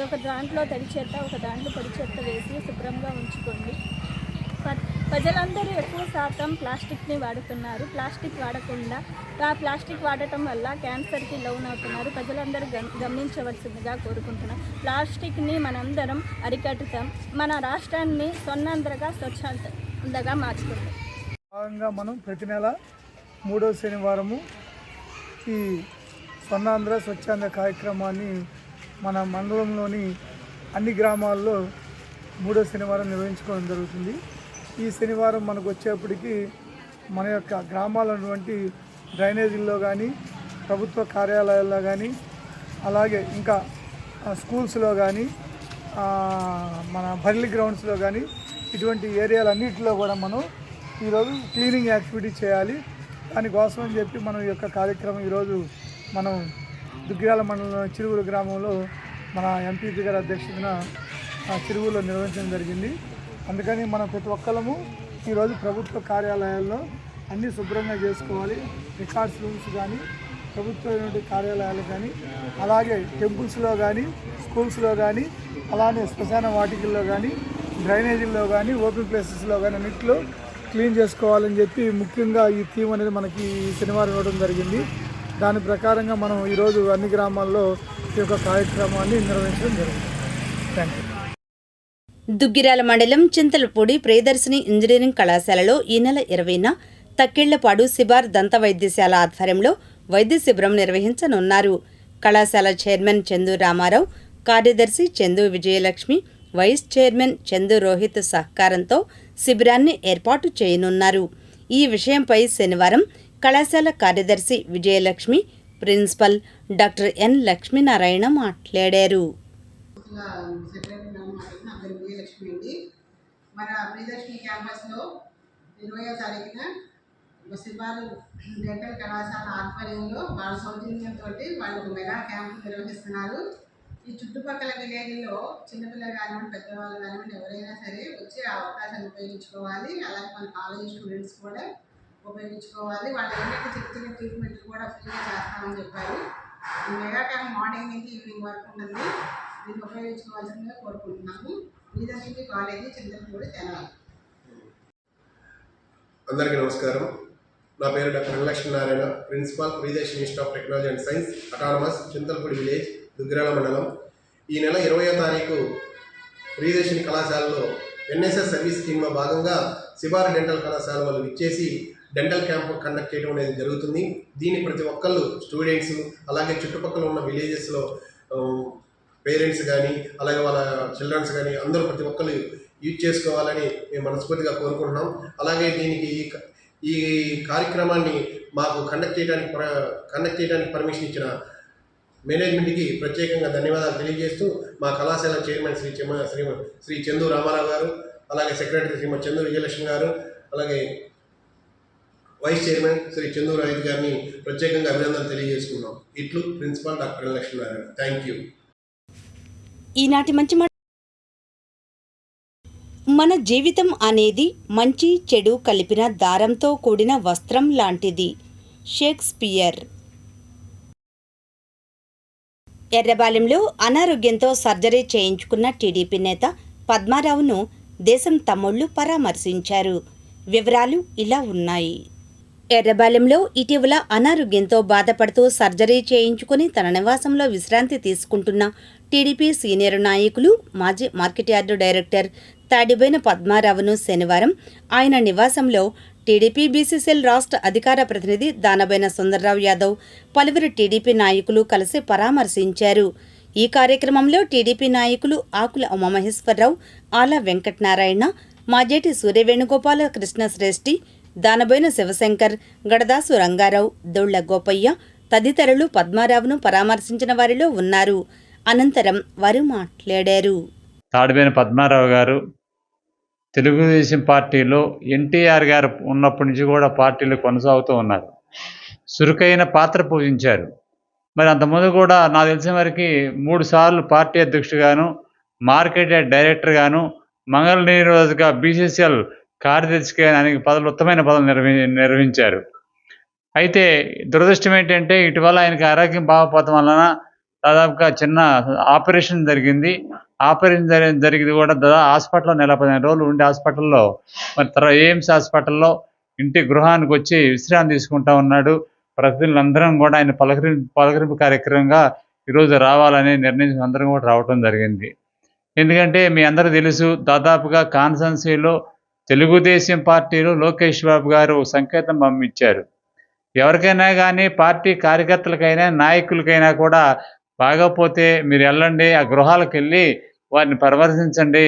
ఒక దాంట్లో తడి చెత్త, ఒక దాంట్లో పొడి చెత్త వేసి శుభ్రంగా ఉంచుకోండి. ప్రజలందరూ ఎక్కువ శాతం ప్లాస్టిక్ని వాడుతున్నారు. ప్లాస్టిక్ వాడకుండా ప్లాస్టిక్ వాడటం వల్ల క్యాన్సర్కి లోన్ అవుతున్నారు. ప్రజలందరూ గమనించవలసిందిగా కోరుకుంటున్నాం. ప్లాస్టిక్ని మనందరం అరికట్టుతాం. మన రాష్ట్రాన్ని స్వర్ణాంధ్రగా స్వచ్ఛందగా మార్చుకుంటాం. భాగంగా మనం ప్రతి నెల 3వ శనివారము ఈ స్వర్ణాంధ్ర స్వచ్ఛాంధ్ర కార్యక్రమాన్ని మన మండలంలోని అన్ని గ్రామాల్లో 3వ శనివారం నిర్వహించుకోవడం జరుగుతుంది. ఈ శనివారం మనకు వచ్చేప్పటికి మన యొక్క గ్రామాలటువంటి డ్రైనేజీల్లో కానీ, ప్రభుత్వ కార్యాలయాల్లో కానీ, అలాగే ఇంకా స్కూల్స్లో కానీ, మన బర్లీ గ్రౌండ్స్లో కానీ ఇటువంటి ఏరియాలన్నింటిలో కూడా మనం ఈరోజు క్లీనింగ్ యాక్టివిటీ చేయాలి. దానికోసం అని చెప్పి మనం ఈ యొక్క కార్యక్రమం ఈరోజు మనం దుగ్గిరాల మండలం చిలువూరు గ్రామంలో మన ఎంపీపీ గారి అధ్యక్షతన చిలువూరులో నిర్వహించడం జరిగింది. అందుకని మనం ప్రతి ఒక్కళ్ళము ఈరోజు ప్రభుత్వ కార్యాలయాల్లో అన్నీ శుభ్రంగా చేసుకోవాలి. రికార్డ్స్ రూమ్స్ కానీ, ప్రభుత్వ కార్యాలయాలు కానీ, అలాగే టెంపుల్స్లో కానీ, స్కూల్స్లో కానీ, అలానే శ్మశాన వాటికల్లో కానీ, డ్రైనేజీల్లో కానీ, ఓపెన్ ప్లేసెస్లో కానీ అన్నింటిలో క్లీన్ చేసుకోవాలని చెప్పి ముఖ్యంగా ఈ థీమ్ అనేది మనకి శనివారం ఇవ్వడం జరిగింది. దాని ప్రకారంగా మనం ఈరోజు అన్ని గ్రామాల్లో ఈ యొక్క కార్యక్రమాన్ని నిర్వహించడం జరిగింది. Thank you. దుగ్గిరాల మండలం చింతలపూడి ప్రియదర్శిని ఇంజనీరింగ్ కళాశాలలో ఈ నెల 20న తక్కిళ్లపాడు శిబార్ దంత వైద్యశాల ఆధ్వర్యంలో వైద్య శిబిరం నిర్వహించనున్నారు. కళాశాల చైర్మన్ చందు రామారావు, కార్యదర్శి చందు విజయలక్ష్మి, వైస్ చైర్మన్ చందు రోహిత్ సహకారంతో శిబిరాన్ని ఏర్పాటు చేయనున్నారు. ఈ విషయంపై శనివారం కళాశాల కార్యదర్శి Vijayalakshmi, principal doctor N Lakshminarayana మాట్లాడారు. విజయలక్ష్మి అండి. మన ప్రియదర్శిని క్యాంపస్లో 20వ తారీఖున శిబారు డెంటల్ కళాశాల ఆధ్వర్యంలో వాళ్ళ సౌజన్యంతో వాళ్ళు మెగా క్యాంపు నిర్వహిస్తున్నారు. ఈ చుట్టుపక్కల విలేజ్లో చిన్నపిల్లలు కానివ్వండి, పెద్దవాళ్ళు కానివ్వండి, ఎవరైనా సరే వచ్చి ఆ అవకాశాన్ని ఉపయోగించుకోవాలి. అలాగే మన కాలేజీ స్టూడెంట్స్ కూడా ఉపయోగించుకోవాలి. వాళ్ళు ఏంటంటే చిన్న ట్రీట్మెంట్ కూడా ఫ్రీగా చేస్తామని చెప్పారు. ఈ మెగా క్యాంప్ మార్నింగ్ నుంచి ఈవినింగ్ వరకు ఉంటుంది. దీన్ని ఉపయోగించుకోవాల్సిందిగా కోరుకుంటున్నాము. ప్రియదర్శిని కాలేజీ చింతలపూడి తెనాలి. అందరికీ నమస్కారం. నా పేరు doctor N Lakshminarayana, principal Priyadarshini institute of technology and science, autonomous, Chintalapudi village, Duggirala mandal. ఈ నెల 20వ తారీఖు ప్రియదర్శిని కళాశాలలో ఎన్ఎస్ఎస్ సర్వీస్ స్కీమ్లో భాగంగా శిబారు డెంటల్ కళాశాల వాళ్ళు ఇచ్చేసి డెంటల్ క్యాంప్ కండక్ట్ చేయడం అనేది జరుగుతుంది. దీన్ని ప్రతి ఒక్కళ్ళు స్టూడెంట్స్ అలాగే చుట్టుపక్కల ఉన్న విలేజెస్లో పేరెంట్స్ కానీ అలాగే వాళ్ళ చిల్డ్రన్స్ కానీ అందరూ ప్రతి ఒక్కరు యూజ్ చేసుకోవాలని మేము మనస్ఫూర్తిగా కోరుకుంటున్నాం. అలాగే దీనికి ఈ కార్యక్రమాన్ని మాకు కండక్ట్ చేయడానికి పర్మిషన్ ఇచ్చిన మేనేజ్మెంట్కి ప్రత్యేకంగా ధన్యవాదాలు తెలియజేస్తూ మా కళాశాల చైర్మన్ శ్రీ చందు రామారావు గారు, అలాగే సెక్రటరీ శ్రీమతి చందు విజయలక్ష్మి గారు, అలాగే వైస్ చైర్మన్ శ్రీ చందు రాహిత్ గారిని ప్రత్యేకంగా అభినందనలు తెలియజేసుకున్నాం. ఇట్లు principal doctor Lakshminarayana. Thank you. ఈనాటి మంచి మన జీవితం అనేది మంచి చెడు కలిపిన దారంతో కూడిన వస్త్రం లాంటిది. షేక్స్పియర్. ఎర్రబాలెంలో అనారోగ్యంతో సర్జరీ చేయించుకున్న టీడీపీ నేత పద్మారావును దేశం తమ్ముళ్లు పరామర్శించారు. వివరాలు ఇలా ఉన్నాయి. ఎర్రబాలెంలో ఇటీవల అనారోగ్యంతో బాధపడుతూ సర్జరీ చేయించుకుని తన నివాసంలో విశ్రాంతి తీసుకుంటున్న టీడీపీ సీనియర్ నాయకులు మాజీ మార్కెట్ యార్డు డైరెక్టర్ తాడిబోయిన పద్మారావును శనివారం ఆయన నివాసంలో టీడీపీ బీసీసీఎల్ రాష్ట్ర అధికార ప్రతినిధి దానబోయిన సుందర్రావు యాదవ్, పలువురు టీడీపీ నాయకులు కలిసి పరామర్శించారు. ఈ కార్యక్రమంలో టీడీపీ నాయకులు ఆకుల ఉమామహేశ్వరరావు, ఆల వెంకటనారాయణ, మాజేటి సూర్యవేణుగోపాల కృష్ణశ్రేష్ఠి, దానబోయిన శివశంకర్, గడదాసు రంగారావు, దొళ్ల గోపయ్య తదితరులు పద్మారావును పరామర్శించిన వారిలో ఉన్నారు. అనంతరం వారు మాట్లాడారు. తాడిబోయిన పద్మారావు గారు తెలుగుదేశం పార్టీలో ఎన్టీఆర్ గారు ఉన్నప్పటి నుంచి కూడా పార్టీలో కొనసాగుతూ ఉన్నారు. చురుకైన పాత్ర పూజించారు. మరి అంతకుముందు కూడా నాకు తెలిసిన వరకు 3 సార్లు పార్టీ అధ్యక్షుడిగాను, మార్కెట్ డైరెక్టర్ గాను, మంగళ నియోజక బీసీసీఎల్ కార్యదర్శిగా అనేక ఉత్తమైన పదవులు నిర్వహించారు. అయితే దురదృష్టం ఏంటంటే ఇటీవల ఆయనకి ఆరోగ్యం బాగోపోవడం వలన దాదాపుగా చిన్న ఆపరేషన్ జరిగింది. ఆపరేషన్ జరిగింది కూడా హాస్పిటల్లో 15 రోజులు ఉండి హాస్పిటల్లో మరి ఎయిమ్స్ హాస్పిటల్లో ఇంటి గృహానికి వచ్చి విశ్రాంతి తీసుకుంటా ఉన్నాడు. ప్రతినిధులందరం కూడా ఆయన పలకరింపు కార్యక్రమంగా ఈరోజు రావాలని నిర్ణయించి అందరం కూడా రావడం జరిగింది. ఎందుకంటే మీ అందరూ తెలుసు, దాదాపుగా కాన్స్టిట్యున్సీలో తెలుగుదేశం పార్టీలో లోకేష్ బాబు గారు సంకేతం పంపించారు. ఎవరికైనా కానీ పార్టీ కార్యకర్తలకైనా నాయకులకైనా కూడా బాగోపోతే మీరు వెళ్ళండి, ఆ గృహాలకు వెళ్ళి వారిని పరామర్శించండి,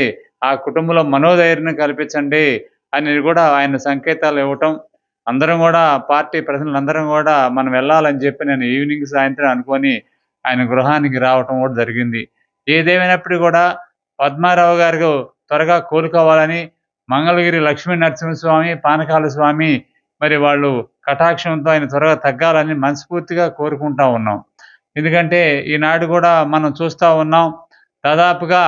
ఆ కుటుంబంలో మనోధైర్యం కల్పించండి అని కూడా ఆయన సంకేతాలు ఇవ్వటం, అందరం కూడా పార్టీ ప్రతినిధులందరం కూడా మనం వెళ్ళాలని చెప్పి నేను ఈవినింగ్ సాయంత్రం అనుకొని ఆయన గృహానికి రావటం కూడా జరిగింది. ఏదేమైనప్పుడు కూడా పద్మారావు గారు త్వరగా కోలుకోవాలని మంగళగిరి లక్ష్మీ నరసింహస్వామి, పానకాల స్వామి మరి వాళ్ళు కటాక్షంతో ఆయన త్వరగా తగ్గాలని మనస్ఫూర్తిగా కోరుకుంటా ఉన్నాం. ఎందుకంటే ఈనాడు కూడా మనం చూస్తూ ఉన్నాం, దాదాపుగా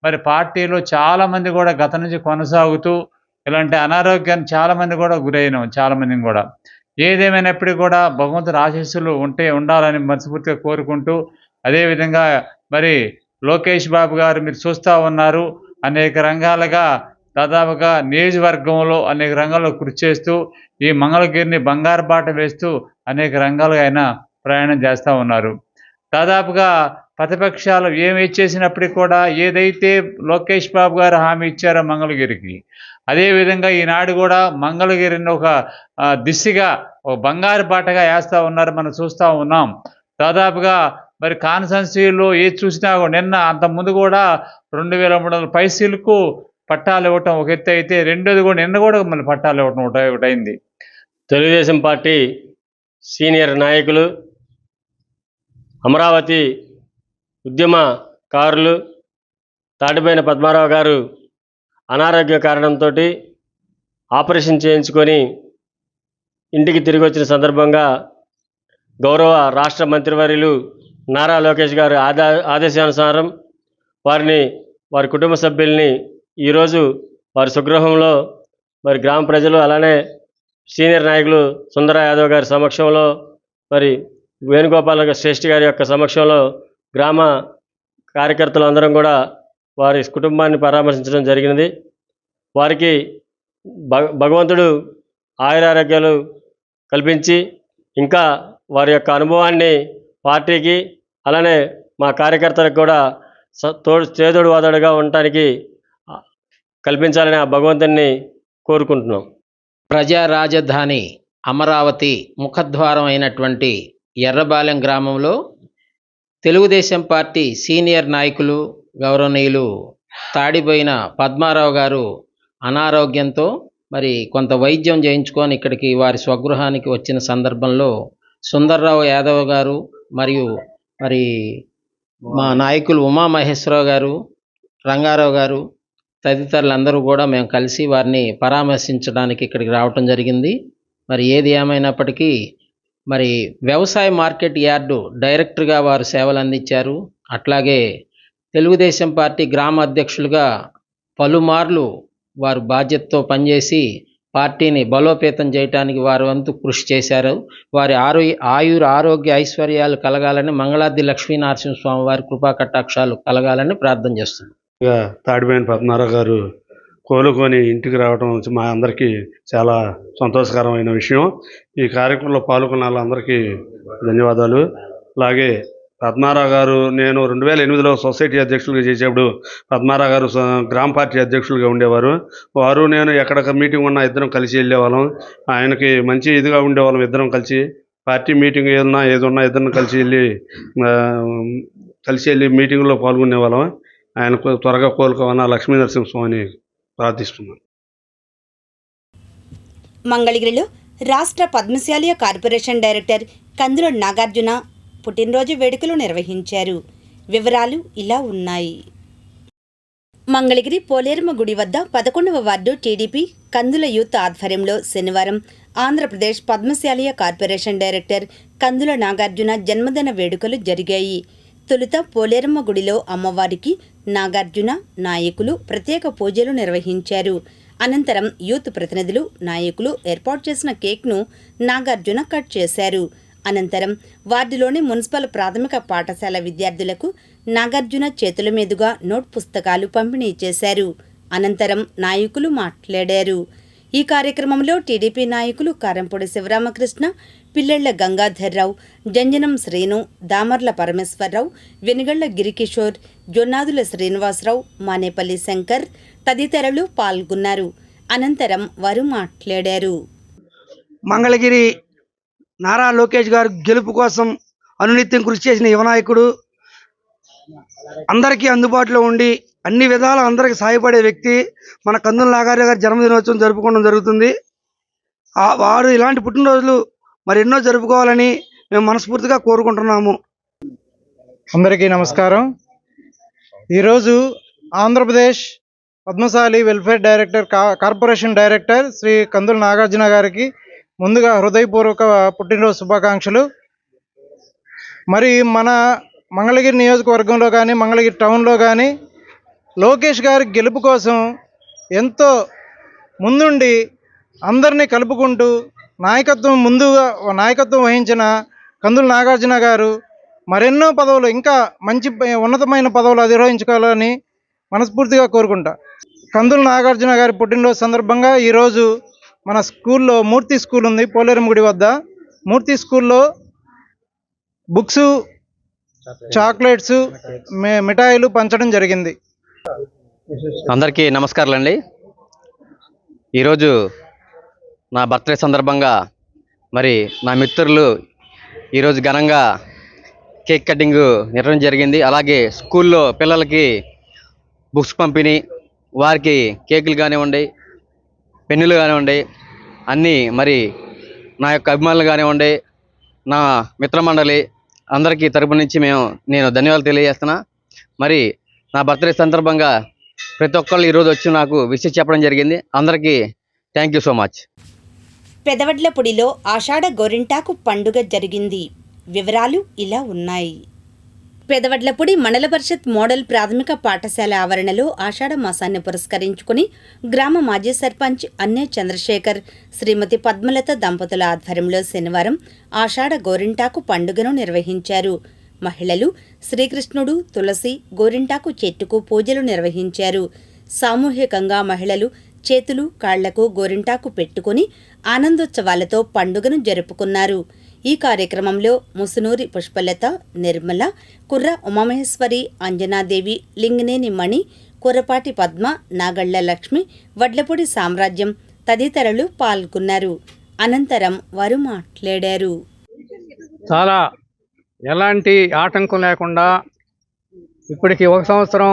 మరి పార్టీలో చాలామంది కూడా గత నుంచి కొనసాగుతూ ఇలాంటి అనారోగ్యాన్ని చాలామంది కూడా గురైనాం, చాలామందిని కూడా. ఏదేమైనప్పటికీ కూడా భగవంతుడి ఆశీస్సులు ఉండాలని మనస్ఫూర్తిగా కోరుకుంటూ, అదేవిధంగా మరి లోకేష్ బాబు గారు మీరు చూస్తూ ఉన్నారు, అనేక రంగాలుగా దాదాపుగా నియోజకవర్గంలో అనేక రంగాల్లో కృషి చేస్తూ ఈ మంగళగిరిని బంగారు బాట వేస్తూ అనేక రంగాలుగా ఆయన ప్రయాణం చేస్తూ ఉన్నారు. దాదాపుగా ప్రతిపక్షాలు ఏమి చేసినప్పటికీ కూడా ఏదైతే లోకేష్ బాబు గారు హామీ ఇచ్చారో మంగళగిరికి, అదేవిధంగా ఈనాడు కూడా మంగళగిరిని ఒక దిశగా ఒక బంగారు బాటగా వేస్తూ ఉన్నారు, మనం చూస్తూ ఉన్నాం. దాదాపుగా మరి కాన్స్టిట్యున్సీలో ఏది చూసినా నిన్న అంతకుముందు కూడా 2300 పైసలకు పట్టాలు ఇవ్వటం ఒక ఎత్తు అయితే, రెండోది కూడా నిన్న కూడా మళ్ళీ పట్టాలు ఇవ్వటం ఒకటైంది. తెలుగుదేశం పార్టీ సీనియర్ నాయకులు, అమరావతి ఉద్యమకారులు తాడిబోయిన పద్మారావు గారు అనారోగ్య కారణంతో ఆపరేషన్ చేయించుకొని ఇంటికి తిరిగి వచ్చిన సందర్భంగా గౌరవ రాష్ట్ర మంత్రివర్యులు నారా లోకేష్ గారు ఆదేశానుసారం వారి కుటుంబ సభ్యుల్ని ఈరోజు వారి స్వగృహంలో మరి గ్రామ ప్రజలు అలానే సీనియర్ నాయకులు సుందర యాదవ్ గారి సమక్షంలో మరి వేణుగోపాల శ్రేష్ఠి గారి యొక్క సమక్షంలో గ్రామ కార్యకర్తలు అందరం కూడా వారి కుటుంబాన్ని పరామర్శించడం జరిగినది. వారికి భగవంతుడు ఆయురారోగ్యాలు కల్పించి ఇంకా వారి యొక్క అనుభవాన్ని పార్టీకి అలానే మా కార్యకర్తలకు కూడా చేదోడు వాదోడుగా ఉండటానికి కల్పించాలని ఆ భగవంతుని కోరుకుంటున్నాం. ప్రజా రాజధాని అమరావతి ముఖద్వారం అయినటువంటి ఎర్రబాలెం గ్రామంలో తెలుగుదేశం పార్టీ సీనియర్ నాయకులు గౌరవనీయులు తాడిపోయిన పద్మారావు గారు అనారోగ్యంతో మరి కొంత వైద్యం చేయించుకొని ఇక్కడికి వారి స్వగృహానికి వచ్చిన సందర్భంలో సుందర్రావు యాదవ్ గారు మరియు మరి మా నాయకులు ఉమామహేశ్వరరావు గారు, రంగారావు గారు తదితరులందరూ కూడా మేము కలిసి వారిని పరామర్శించడానికి ఇక్కడికి రావటం జరిగింది. మరి ఏది ఏమైనప్పటికీ మరి వ్యవసాయ మార్కెట్ యార్డు డైరెక్టర్గా వారు సేవలు అందించారు. అట్లాగే తెలుగుదేశం పార్టీ గ్రామ అధ్యక్షులుగా పలుమార్లు వారు బాధ్యతతో పనిచేసి పార్టీని బలోపేతం చేయడానికి వారి వంతు కృషి చేశారు. వారి ఆరోగ్య ఐశ్వర్యాలు కలగాలని, మంగళాద్రి లక్ష్మీనరసింహస్వామి వారి కృపా కటాక్షాలు కలగాలని ప్రార్థన చేస్తున్నాం. తాడిపోయిన పద్మారావు గారు కోలుకొని ఇంటికి రావడం మా అందరికీ చాలా సంతోషకరమైన విషయం. ఈ కార్యక్రమంలో పాల్గొన్న వాళ్ళందరికీ ధన్యవాదాలు. అలాగే పద్మారావు గారు, నేను 2008లో సొసైటీ అధ్యక్షులుగా చేసేప్పుడు పద్మారావు గారు గ్రామ పార్టీ అధ్యక్షులుగా ఉండేవారు. వారు నేను ఎక్కడ మీటింగ్ ఉన్నా ఇద్దరం కలిసి వెళ్ళేవాళ్ళం. ఆయనకి మంచి ఇదిగా ఉండేవాళ్ళం. ఇద్దరం కలిసి పార్టీ మీటింగ్ ఏదన్నా ఇద్దరం కలిసి వెళ్ళి మీటింగ్లో పాల్గొనేవాళ్ళం. ఆయన త్వరగా కోలుకోవాలని లక్ష్మీనరసింహస్వామిని ప్రార్థిస్తున్నాను. మంగళగిరిలో రాష్ట్ర పద్మశాలి కార్పొరేషన్ డైరెక్టర్ కందుల నాగార్జున పుట్టినరోజు వేడుకలు నిర్వహించారు. వివరాలు ఇలా ఉన్నాయి. మంగళగిరి పోలేరమ్మ గుడి వద్ద 11వ వార్డు టీడీపీ కందుల యూత్ ఆధ్వర్యంలో శనివారం ఆంధ్రప్రదేశ్ పద్మశాలి కార్పొరేషన్ డైరెక్టర్ కందుల నాగార్జున జన్మదిన వేడుకలు జరిగాయి. తొలుత పోలేరమ్మ గుడిలో అమ్మవారికి నాగార్జున నాయకులు ప్రత్యేక పూజలు నిర్వహించారు. అనంతరం యూత్ ప్రతినిధులు, నాయకులు ఏర్పాటు చేసిన కేక్ను నాగార్జున కట్ చేశారు. అనంతరం వార్డులోని మున్సిపల్ ప్రాథమిక పాఠశాల విద్యార్థులకు నాగార్జున చేతుల మీదుగా నోట్ పుస్తకాలు పంపిణీ చేశారు. అనంతరం నాయకులు మాట్లాడారు. ఈ కార్యక్రమంలో టీడీపీ నాయకులు కారంపూడి శివరామకృష్ణ, పిల్లెళ్ల గంగాధర్రావు, జంజనం శ్రీను, దామర్ల పరమేశ్వరరావు, వెనుగళ్ల గిరికిషోర్, జొన్నాదుల శ్రీనివాసరావు, మానేపల్లి శంకర్ తదితరులు పాల్గొన్నారు. అనంతరం వారు మాట్లాడారు. మంగళగిరి నారా లోకేష్ గారు గెలుపు కోసం అనునిత్యం కృషి చేసిన యువనాయకుడు, అందరికీ అందుబాటులో ఉండి అన్ని విధాల అందరికీ సహాయపడే వ్యక్తి మన కందుల నాగార్జున గారి జన్మదినోత్సవం జరుపుకోవడం జరుగుతుంది. వారు ఇలాంటి పుట్టినరోజులు మరెన్నో జరుపుకోవాలని మేము మనస్ఫూర్తిగా కోరుకుంటున్నాము. అందరికీ నమస్కారం. ఈరోజు Andhra Pradesh Padmasali welfare director corporation director Shri Kandula Nagarjuna garu ముందుగా హృదయపూర్వక పుట్టినరోజు శుభాకాంక్షలు. మరి మన మంగళగిరి నియోజకవర్గంలో కానీ మంగళగిరి టౌన్లో కానీ లోకేష్ గారి గెలుపు కోసం ఎంతో ముందుండి అందరినీ కలుపుకుంటూ నాయకత్వం వహించిన కందుల నాగార్జున గారు మరెన్నో పదవులు, ఇంకా మంచి ఉన్నతమైన పదవులు అధిరోహించుకోవాలని మనస్ఫూర్తిగా కోరుకుంటా. కందుల నాగార్జున గారి పుట్టినరోజు సందర్భంగా ఈరోజు మన స్కూల్లో మూర్తి స్కూల్ ఉంది పోలేరమ్మ గుడి వద్ద. మూర్తి స్కూల్లో బుక్స్, చాక్లెట్స్, మిఠాయిలు పంచడం జరిగింది. అందరికీ నమస్కారాలండి. ఈరోజు నా బర్త్డే సందర్భంగా మరి నా మిత్రులు ఈరోజు ఘనంగా కేక్ కటింగ్ నిర్వహించడం జరిగింది. అలాగే స్కూల్లో పిల్లలకి బుక్స్ పంపిణీ, వారికి కేకులు కానివ్వండి, పెన్నులు కానివ్వండి, అన్నీ మరి నా యొక్క అభిమానులు కానివ్వండి, నా మిత్రమండలి అందరికీ తరపు నుంచి నేను ధన్యవాదాలు తెలియజేస్తున్నా. మరి నా బర్త్డే సందర్భంగా ప్రతి ఒక్కళ్ళు ఈరోజు వచ్చి నాకు విషయం చెప్పడం జరిగింది. అందరికీ థ్యాంక్ యూ సో మచ్. పెదవడ్లపూడిలో ఆషాఢ గోరింటాకు పండుగ జరిగింది. వివరాలు ఇలా ఉన్నాయి. పెదవడ్లపూడి మండల పరిషత్ మోడల్ ప్రాథమిక పాఠశాల ఆవరణలో ఆషాఢ మాసాన్ని పురస్కరించుకుని గ్రామ మాజీ సర్పంచ్ అన్నే చంద్రశేఖర్, శ్రీమతి పద్మలత దంపతుల ఆధ్వర్యంలో శనివారం ఆషాఢ గోరింటాకు పండుగను నిర్వహించారు. మహిళలు శ్రీకృష్ణుడు, తులసి, గోరింటాకు చెట్టుకు పూజలు నిర్వహించారు. సామూహికంగా మహిళలు చేతులు, కాళ్లకు గోరింటాకు పెట్టుకుని ఆనందోత్సవాలతో పండుగను జరుపుకున్నారు. ఈ కార్యక్రమంలో ముసునూరి పుష్పలత, నిర్మల, కుర్ర ఉమామహేశ్వరి, అంజనాదేవి, లింగనేని మణి, కుర్రపాటి పద్మ, నాగళ్ల లక్ష్మి, వడ్లపూడి సామ్రాజ్యం తదితరులు పాల్గొన్నారు. అనంతరం వారు మాట్లాడారు. చాలా ఎలాంటి ఆటంకం లేకుండా ఇప్పటికి 1 సంవత్సరం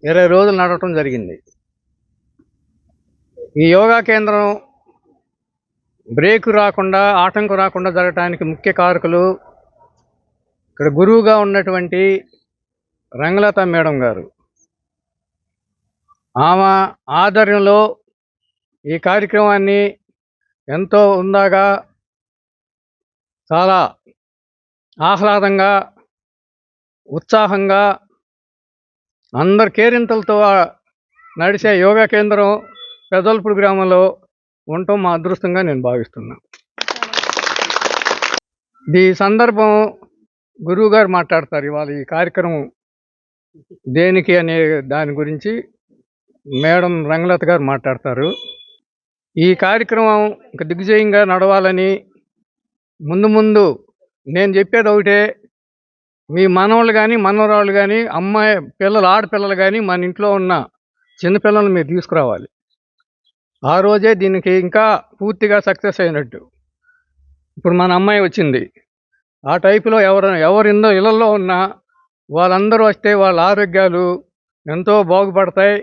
20 రోజులు నడవటం జరిగింది. ఈ యోగా కేంద్రం బ్రేక్ రాకుండా, ఆటంకం రాకుండా జరగటానికి ముఖ్య కారకులు ఇక్కడ గురువుగా ఉన్నటువంటి రంగలత మేడం గారు. ఆమె ఆధ్వర్యంలో ఈ కార్యక్రమాన్ని ఎంతో ఉందాగా, చాలా ఆహ్లాదంగా, ఉత్సాహంగా అందరి కేరింతలతో నడిచే యోగా కేంద్రం పెదల్పూడి గ్రామంలో ఉండటం మా అదృష్టంగా నేను భావిస్తున్నాను. ఈ సందర్భం గురువు గారు మాట్లాడతారు. ఇవాళ ఈ కార్యక్రమం దేనికి అనే దాని గురించి మేడం రంగలత గారు మాట్లాడతారు. ఈ కార్యక్రమం దిగ్విజయంగా నడవాలని ముందు ముందు నేను చెప్పేది ఒకటే, మీ మనవాళ్ళు కానీ మనవరాళ్ళు కానీ అమ్మాయి పిల్లలు ఆడపిల్లలు కానీ మన ఇంట్లో ఉన్న చిన్నపిల్లలను మీరు తీసుకురావాలి. ఆ రోజే దీనికి ఇంకా పూర్తిగా సక్సెస్ అయినట్టు. ఇప్పుడు మన అమ్మాయి వచ్చింది, ఆ టైపులో ఎవరిందో ఇళ్ళల్లో ఉన్నా వాళ్ళందరూ వస్తే వాళ్ళ ఆరోగ్యాలు ఎంతో బాగుపడతాయి,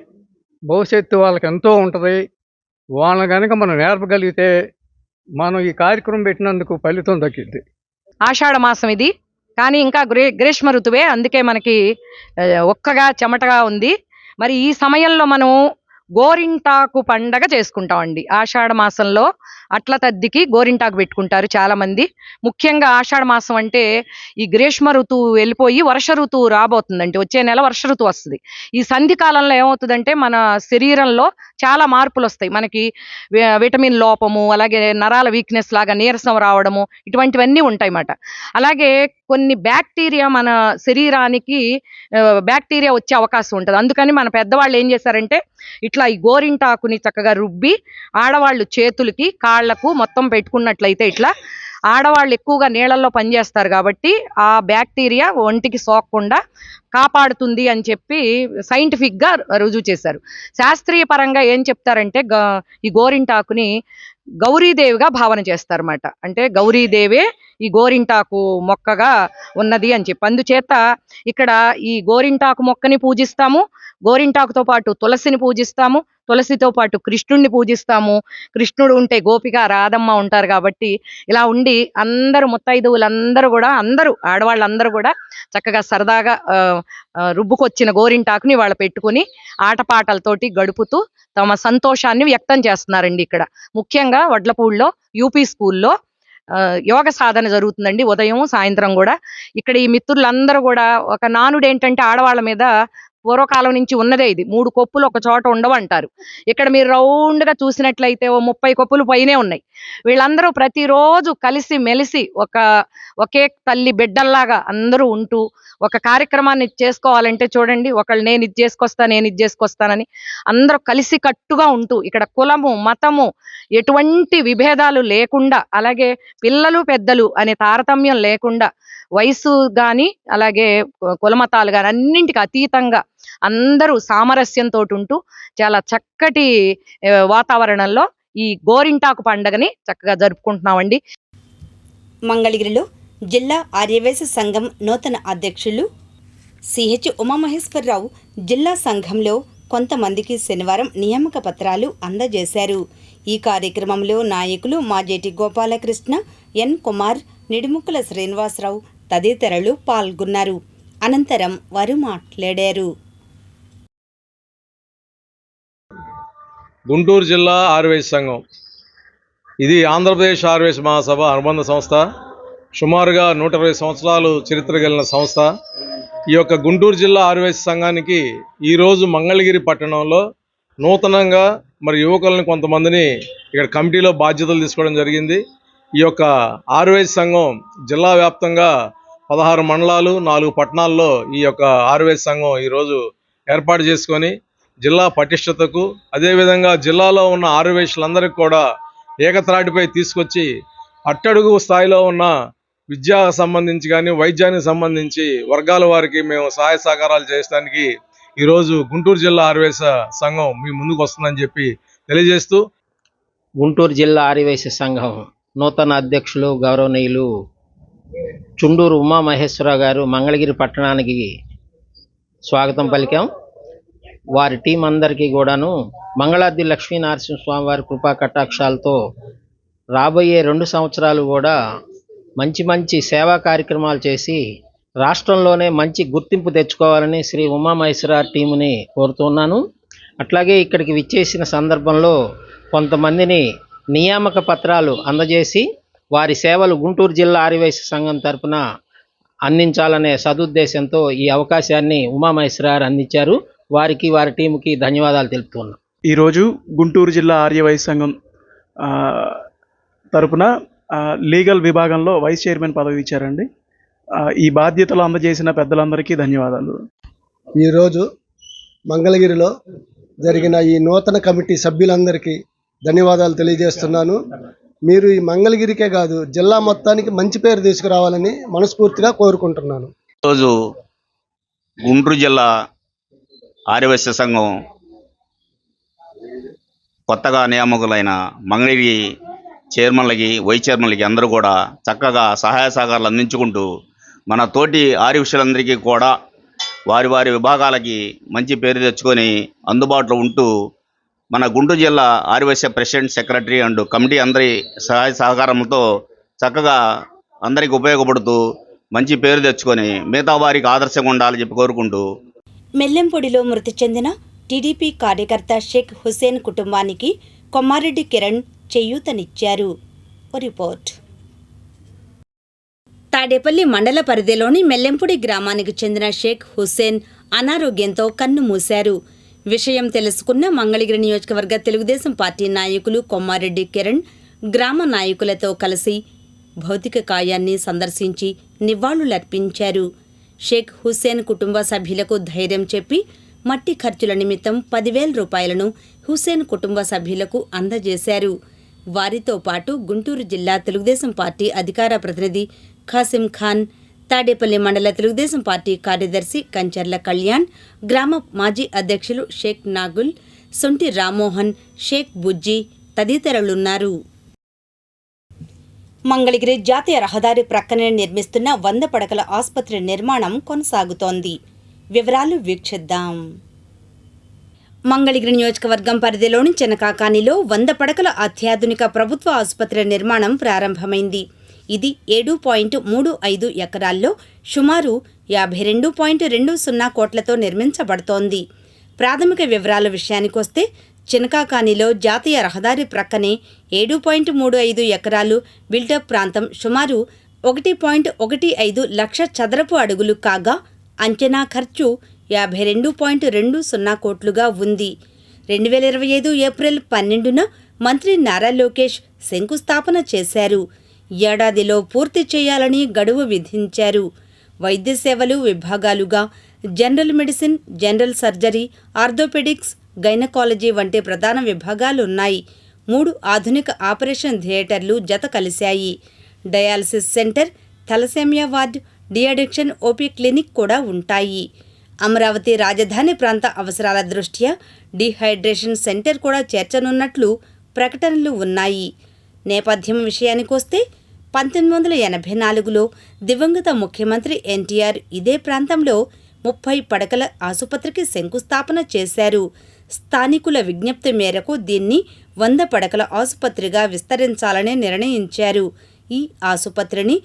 భవిష్యత్తు వాళ్ళకి ఎంతో ఉంటుంది. వాళ్ళని కనుక మనం నేర్పగలిగితే మనం ఈ కార్యక్రమం పెట్టినందుకు ఫలితం దక్కింది. ఆషాఢ మాసం ఇది, కానీ ఇంకా గ్రీష్మ ఋతువే, అందుకే మనకి ఒక్కగా చెమటగా ఉంది. మరి ఈ సమయంలో మనం గోరింటాకు పండగ చేసుకుంటామండి. ఆషాఢ మాసంలో అట్ల తద్దికి గోరింటాకు పెట్టుకుంటారు చాలామంది. ముఖ్యంగా ఆషాఢ మాసం అంటే ఈ గ్రీష్మ ఋతువు వెళ్ళిపోయి వర్ష ఋతువు రాబోతుందండి. వచ్చే నెల వర్ష ఋతువు వస్తుంది. ఈ సంధి కాలంలో ఏమవుతుందంటే మన శరీరంలో చాలా మార్పులు వస్తాయి. మనకి విటమిన్ లోపము, అలాగే నరాల వీక్నెస్ లాగా నీరసం రావడము, ఇటువంటివన్నీ ఉంటాయి అన్నమాట. అలాగే కొన్ని బ్యాక్టీరియా మన శరీరానికి బ్యాక్టీరియా వచ్చే అవకాశం ఉంటుంది. అందుకని మన పెద్దవాళ్ళు ఏం చేశారంటే ఇట్లా ఈ గోరింటాకుని చక్కగా రుబ్బి ఆడవాళ్ళు చేతులకి కాళ్లకు మొత్తం పెట్టుకున్నట్లయితే ఇట్లా ఆడవాళ్ళు ఎక్కువగా నీళ్ళల్లో పనిచేస్తారు కాబట్టి ఆ బ్యాక్టీరియా ఒంటికి సోకకుండా కాపాడుతుంది అని చెప్పి సైంటిఫిక్గా రుజువు చేశారు. శాస్త్రీయ పరంగా ఏం చెప్తారంటే ఈ గోరింటాకుని గౌరీదేవిగా భావన చేస్తారన్నమాట. అంటే గౌరీదేవే ఈ గోరింటాకు మొక్కగా ఉన్నది అని చెప్పి, అందుచేత ఇక్కడ ఈ గోరింటాకు మొక్కని పూజిస్తాము. గోరింటాకుతో పాటు తులసిని పూజిస్తాము. తులసితో పాటు కృష్ణుడిని పూజిస్తాము. కృష్ణుడు ఉంటే గోపిక రాధమ్మ ఉంటారు కాబట్టి ఇలా ఉండి అందరూ ముత్తైదువులందరూ కూడా, అందరూ ఆడవాళ్ళందరూ కూడా చక్కగా సరదాగా రుబ్బుకొచ్చిన గోరింటాకుని వాళ్ళు పెట్టుకుని ఆటపాటలతోటి గడుపుతూ తమ సంతోషాన్ని వ్యక్తం చేస్తున్నారండి. ఇక్కడ ముఖ్యంగా వడ్లపూడిలో యూపీ స్కూల్లో యోగ సాధన జరుగుతుందండి, ఉదయం సాయంత్రం కూడా. ఇక్కడ ఈ మిత్రులందరూ కూడా ఒక నానుడు ఏంటంటే ఆడవాళ్ళ మీద పూర్వకాలం నుంచి ఉన్నదే ఇది, 3 కొప్పులు ఒక చోట ఉండవంటారు. ఇక్కడ మీరు రౌండ్గా చూసినట్లయితే 30 కొప్పులు పైనే ఉన్నాయి. వీళ్ళందరూ ప్రతిరోజు కలిసి మెలిసి ఒకే తల్లి బిడ్డల్లాగా అందరూ ఉంటూ ఒక కార్యక్రమాన్ని చేసుకోవాలంటే చూడండి, ఒకళ్ళు నేను ఇది చేసుకొస్తానని అందరూ కలిసి కట్టుగా ఉంటూ ఇక్కడ కులము మతము ఎటువంటి విభేదాలు లేకుండా, అలాగే పిల్లలు పెద్దలు అనే తారతమ్యం లేకుండా, వయసు కానీ అలాగే కులమతాలు కానీ అన్నింటికి అతీతంగా అందరూ సామరస్యంతో ఉంటూ చాలా చక్కటి వాతావరణంలో ఈ గోరింటాకు పండుగని చక్కగా జరుపుకుంటున్నామండి. మంగళగిరిలో జిల్లా ఆర్యవైశ్య సంఘం నూతన అధ్యక్షులు సిహెచ్ ఉమామహేశ్వరరావు జిల్లా సంఘంలో కొంతమందికి శనివారం నియామక పత్రాలు అందజేశారు. ఈ కార్యక్రమంలో నాయకులు మాజేటి గోపాలకృష్ణ, ఎన్ కుమార్, నిడిముక్కల శ్రీనివాసరావు తదితరులు పాల్గొన్నారు. అనంతరం వారు మాట్లాడారు. గుంటూరు జిల్లా ఆర్యవైశ్య సంఘం ఇది ఆంధ్రప్రదేశ్ ఆర్యవైశ్య మహాసభ అనుబంధ సంస్థ. సుమారుగా 120 సంవత్సరాలు చరిత్ర కలిగిన సంస్థ. ఈ యొక్క గుంటూరు జిల్లా ఆర్యవైశ్య సంఘానికి ఈరోజు మంగళగిరి పట్టణంలో నూతనంగా మరి యువకులను కొంతమందిని ఇక్కడ కమిటీలో బాధ్యతలు తీసుకోవడం జరిగింది. ఈ యొక్క ఆర్యవైశ్య సంఘం జిల్లా వ్యాప్తంగా 16 మండలాలు 4 పట్టణాల్లో ఈ యొక్క ఆర్యవైశ్య సంఘం ఈరోజు ఏర్పాటు చేసుకొని జిల్లా పటిష్టతకు, అదేవిధంగా జిల్లాలో ఉన్న ఆర్యవైశ్యులందరికీ కూడా ఏకత్రాటిపై తీసుకొచ్చి అట్టడుగు స్థాయిలో ఉన్న విద్యాకు సంబంధించి కానీ వైద్యానికి సంబంధించి వర్గాల వారికి మేము సహాయ సహకారాలు చేయడానికి ఈరోజు గుంటూరు జిల్లా ఆర్యవైశ్య సంఘం మీ ముందుకు వస్తుందని చెప్పి తెలియజేస్తూ, గుంటూరు జిల్లా ఆర్యవైశ్య సంఘం నూతన అధ్యక్షులు గౌరవనీయులు చుండూరు ఉమామహేశ్వరరావు గారు మంగళగిరి పట్టణానికి స్వాగతం పలికాం. వారి టీం అందరికీ కూడాను మంగళాద్రి లక్ష్మీనరసింహస్వామి వారి కృపా కటాక్షాలతో రాబోయే 2 సంవత్సరాలు కూడా మంచి మంచి సేవా కార్యక్రమాలు చేసి రాష్ట్రంలోనే మంచి గుర్తింపు తెచ్చుకోవాలని శ్రీ ఉమామహేశ్వర టీముని కోరుతున్నాను. అట్లాగే ఇక్కడికి విచ్చేసిన సందర్భంలో కొంతమందిని నియామక పత్రాలు అందజేసి వారి సేవలు గుంటూరు జిల్లా ఆర్యవైశ్య సంఘం తరపున అందించాలనే సదుద్దేశంతో ఈ అవకాశాన్ని ఉమామహేశ్వర అందించారు. వారికి వారి టీముకి ధన్యవాదాలు తెలుపుతున్నాను. ఈరోజు గుంటూరు జిల్లా ఆర్యవైశ్య సంఘం తరపున లీగల్ విభాగంలో వైస్ చైర్మన్ పదవి ఇచ్చారండి. ఈ బాధ్యతలు అందజేసిన పెద్దలందరికీ ధన్యవాదాలు. ఈరోజు మంగళగిరిలో జరిగిన ఈ నూతన కమిటీ సభ్యులందరికీ ధన్యవాదాలు తెలియజేస్తున్నాను. మీరు ఈ మంగళగిరికే కాదు జిల్లా మొత్తానికి మంచి పేరు తీసుకురావాలని మనస్ఫూర్తిగా కోరుకుంటున్నాను. ఈరోజు గుంటూరు జిల్లా ఆర్యవైశ్య సంఘం కొత్తగా నియామకులైన మంగళగిరి చైర్మన్లకి వైస్ చైర్మన్లకి అందరూ కూడా చక్కగా సహాయ సహకారాలు అందించుకుంటూ మన తోటి ఆర్యవైశ్యులందరికీ కూడా వారి వారి విభాగాలకి మంచి పేరు తెచ్చుకొని అందుబాటులో ఉంటూ మన గుంటూరు జిల్లా Arya Vaishya president, secretary and committee అందరి సహాయ సహకారంతో చక్కగా అందరికి ఉపయోగపడుతూ మంచి పేరు తెచ్చుకొని మిగతా వారికి ఆదర్శంగా ఉండాలని చెప్పి కోరుకుంటూ మెల్లెంపొడిలో మృతి చెందిన టీడీపీ కార్యకర్త షేక్ హుసేన్ కుటుంబానికి కొమ్మారెడ్డి కిరణ్ చేయూతనిచ్చారు. రిపోర్ట్. తాడేపల్లి మండల పరిధిలోని మెల్లెంపొడి గ్రామానికి చెందిన షేక్ హుసేన్ అనారోగ్యంతో కన్ను మూశారు. విషయం తెలుసుకున్న మంగళగిరి నియోజకవర్గ తెలుగుదేశం పార్టీ నాయకులు కొమ్మారెడ్డి కిరణ్ గ్రామ నాయకులతో కలిసి భౌతిక కాయాన్ని సందర్శించి నివాళులర్పించారు. షేక్ హుసేన్ కుటుంబ సభ్యులకు ధైర్యం చెప్పి మట్టి ఖర్చుల నిమిత్తం 10,000 రూపాయలను హుసేన్ కుటుంబ సభ్యులకు అందజేశారు. వారితో పాటు గుంటూరు జిల్లా తెలుగుదేశం పార్టీ అధికార ప్రతినిధి ఖాసిం ఖాన్, తాడేపల్లి మండల తెలుగుదేశం పార్టీ కార్యదర్శి కంచర్ల కళ్యాణ్, గ్రామ మాజీ అధ్యక్షులు షేక్ నాగుల్, సొంటి రామ్మోహన్, షేక్ బుజ్జి తదితరులున్నారు. మంగళగిరి జాతీయ రహదారి ప్రక్కనే నిర్మిస్తున్న 100 పడకల ఆసుపత్రి నిర్మాణం కొనసాగుతోంది. వివరాలు వీక్షిద్దాం. మంగళగిరి నియోజకవర్గం పరిధిలోని చెనకాకానిలో 100 పడకల అత్యాధునిక ప్రభుత్వ ఆసుపత్రి నిర్మాణం ప్రారంభమైంది. ఇది 7.35 ఎకరాల్లో సుమారు 52.20 కోట్లతో నిర్మించబడుతోంది. ప్రాథమిక వివరాల విషయానికొస్తే చెనకాకానిలో జాతీయ రహదారి ప్రక్కనే 7.35 ఎకరాలు బిల్డప్ ప్రాంతం సుమారు 1.15 లక్ష చదరపు అడుగులు కాగా అంచనా ఖర్చు 52.20 కోట్లుగా ఉంది. 2025 ఏప్రిల్ 12న మంత్రి నారా లోకేష్ శంకుస్థాపన చేశారు. ఏడాదిలో పూర్తి చేయాలని గడువు విధించారు. వైద్య సేవలు విభాగాలుగా general medicine, general surgery, orthopaedics, gynaecology వంటి ప్రధాన విభాగాలున్నాయి. 3 ఆధునిక ఆపరేషన్ థియేటర్లు జత కలిశాయి. Dialysis centre, thalassaemia ward, deaddiction OP clinic కూడా ఉంటాయి. అమరావతి రాజధాని ప్రాంత అవసరాల దృష్ట్యా డీహైడ్రేషన్ సెంటర్ కూడా చేర్చనున్నట్లు ప్రకటనలు ఉన్నాయి. నేపథ్యం విషయానికొస్తే 1984లో దివంగత ముఖ్యమంత్రి ఎన్టీఆర్ ఇదే ప్రాంతంలో 30 పడకల ఆసుపత్రికి శంకుస్థాపన చేశారు. స్థానికుల విజ్ఞప్తి మేరకు దీన్ని 100 పడకల ఆసుపత్రిగా విస్తరించాలని నిర్ణయించారు. ఈ ఆసుపత్రిని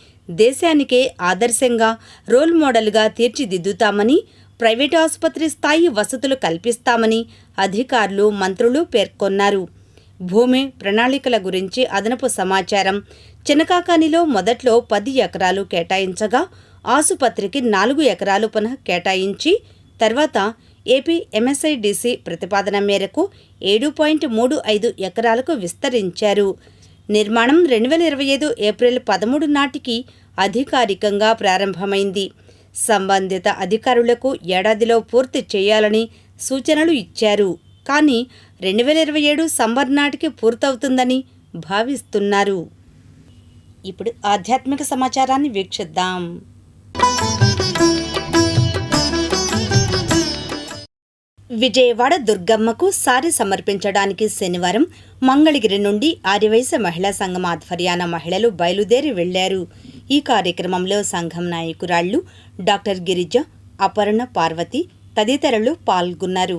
దేశానికే ఆదర్శంగా, రోల్ మోడల్గా తీర్చిదిద్దుతామని, ప్రైవేటు ఆసుపత్రి స్థాయి వసతులు కల్పిస్తామని అధికారులు, మంత్రులు పేర్కొన్నారు. భూమి ప్రణాళికల గురించి అదనపు సమాచారం. చెనకాకానిలో మొదట్లో 10 ఎకరాలు కేటాయించగా ఆసుపత్రికి 4 ఎకరాలు పునః కేటాయించి తర్వాత ఏపీ ఎంఎస్ఐడిసి ప్రతిపాదన మేరకు 7.35 ఎకరాలకు విస్తరించారు. నిర్మాణం 2025 ఏప్రిల్ 13 నాటికి అధికారికంగా ప్రారంభమైంది. సంబంధిత అధికారులకు ఏడాదిలో పూర్తి చేయాలని సూచనలు ఇచ్చారు. కానీ 2027 సంబర్ నాటికి పూర్తవుతుందని భావిస్తున్నారు. ఇప్పుడు ఆధ్యాత్మిక సమాచారాన్ని వీక్షిద్దాం. విజయవాడ దుర్గమ్మకు సారి సమర్పించడానికి శనివారం మంగళగిరి నుండి ఆర్యవైశ్య మహిళా సంఘం ఆధ్వర్యాన మహిళలు బయలుదేరి వెళ్లారు. ఈ కార్యక్రమంలో సంఘం నాయకురాళ్లు డాక్టర్ గిరిజ, అపర్ణ పార్వతి తదితరులు పాల్గొన్నారు.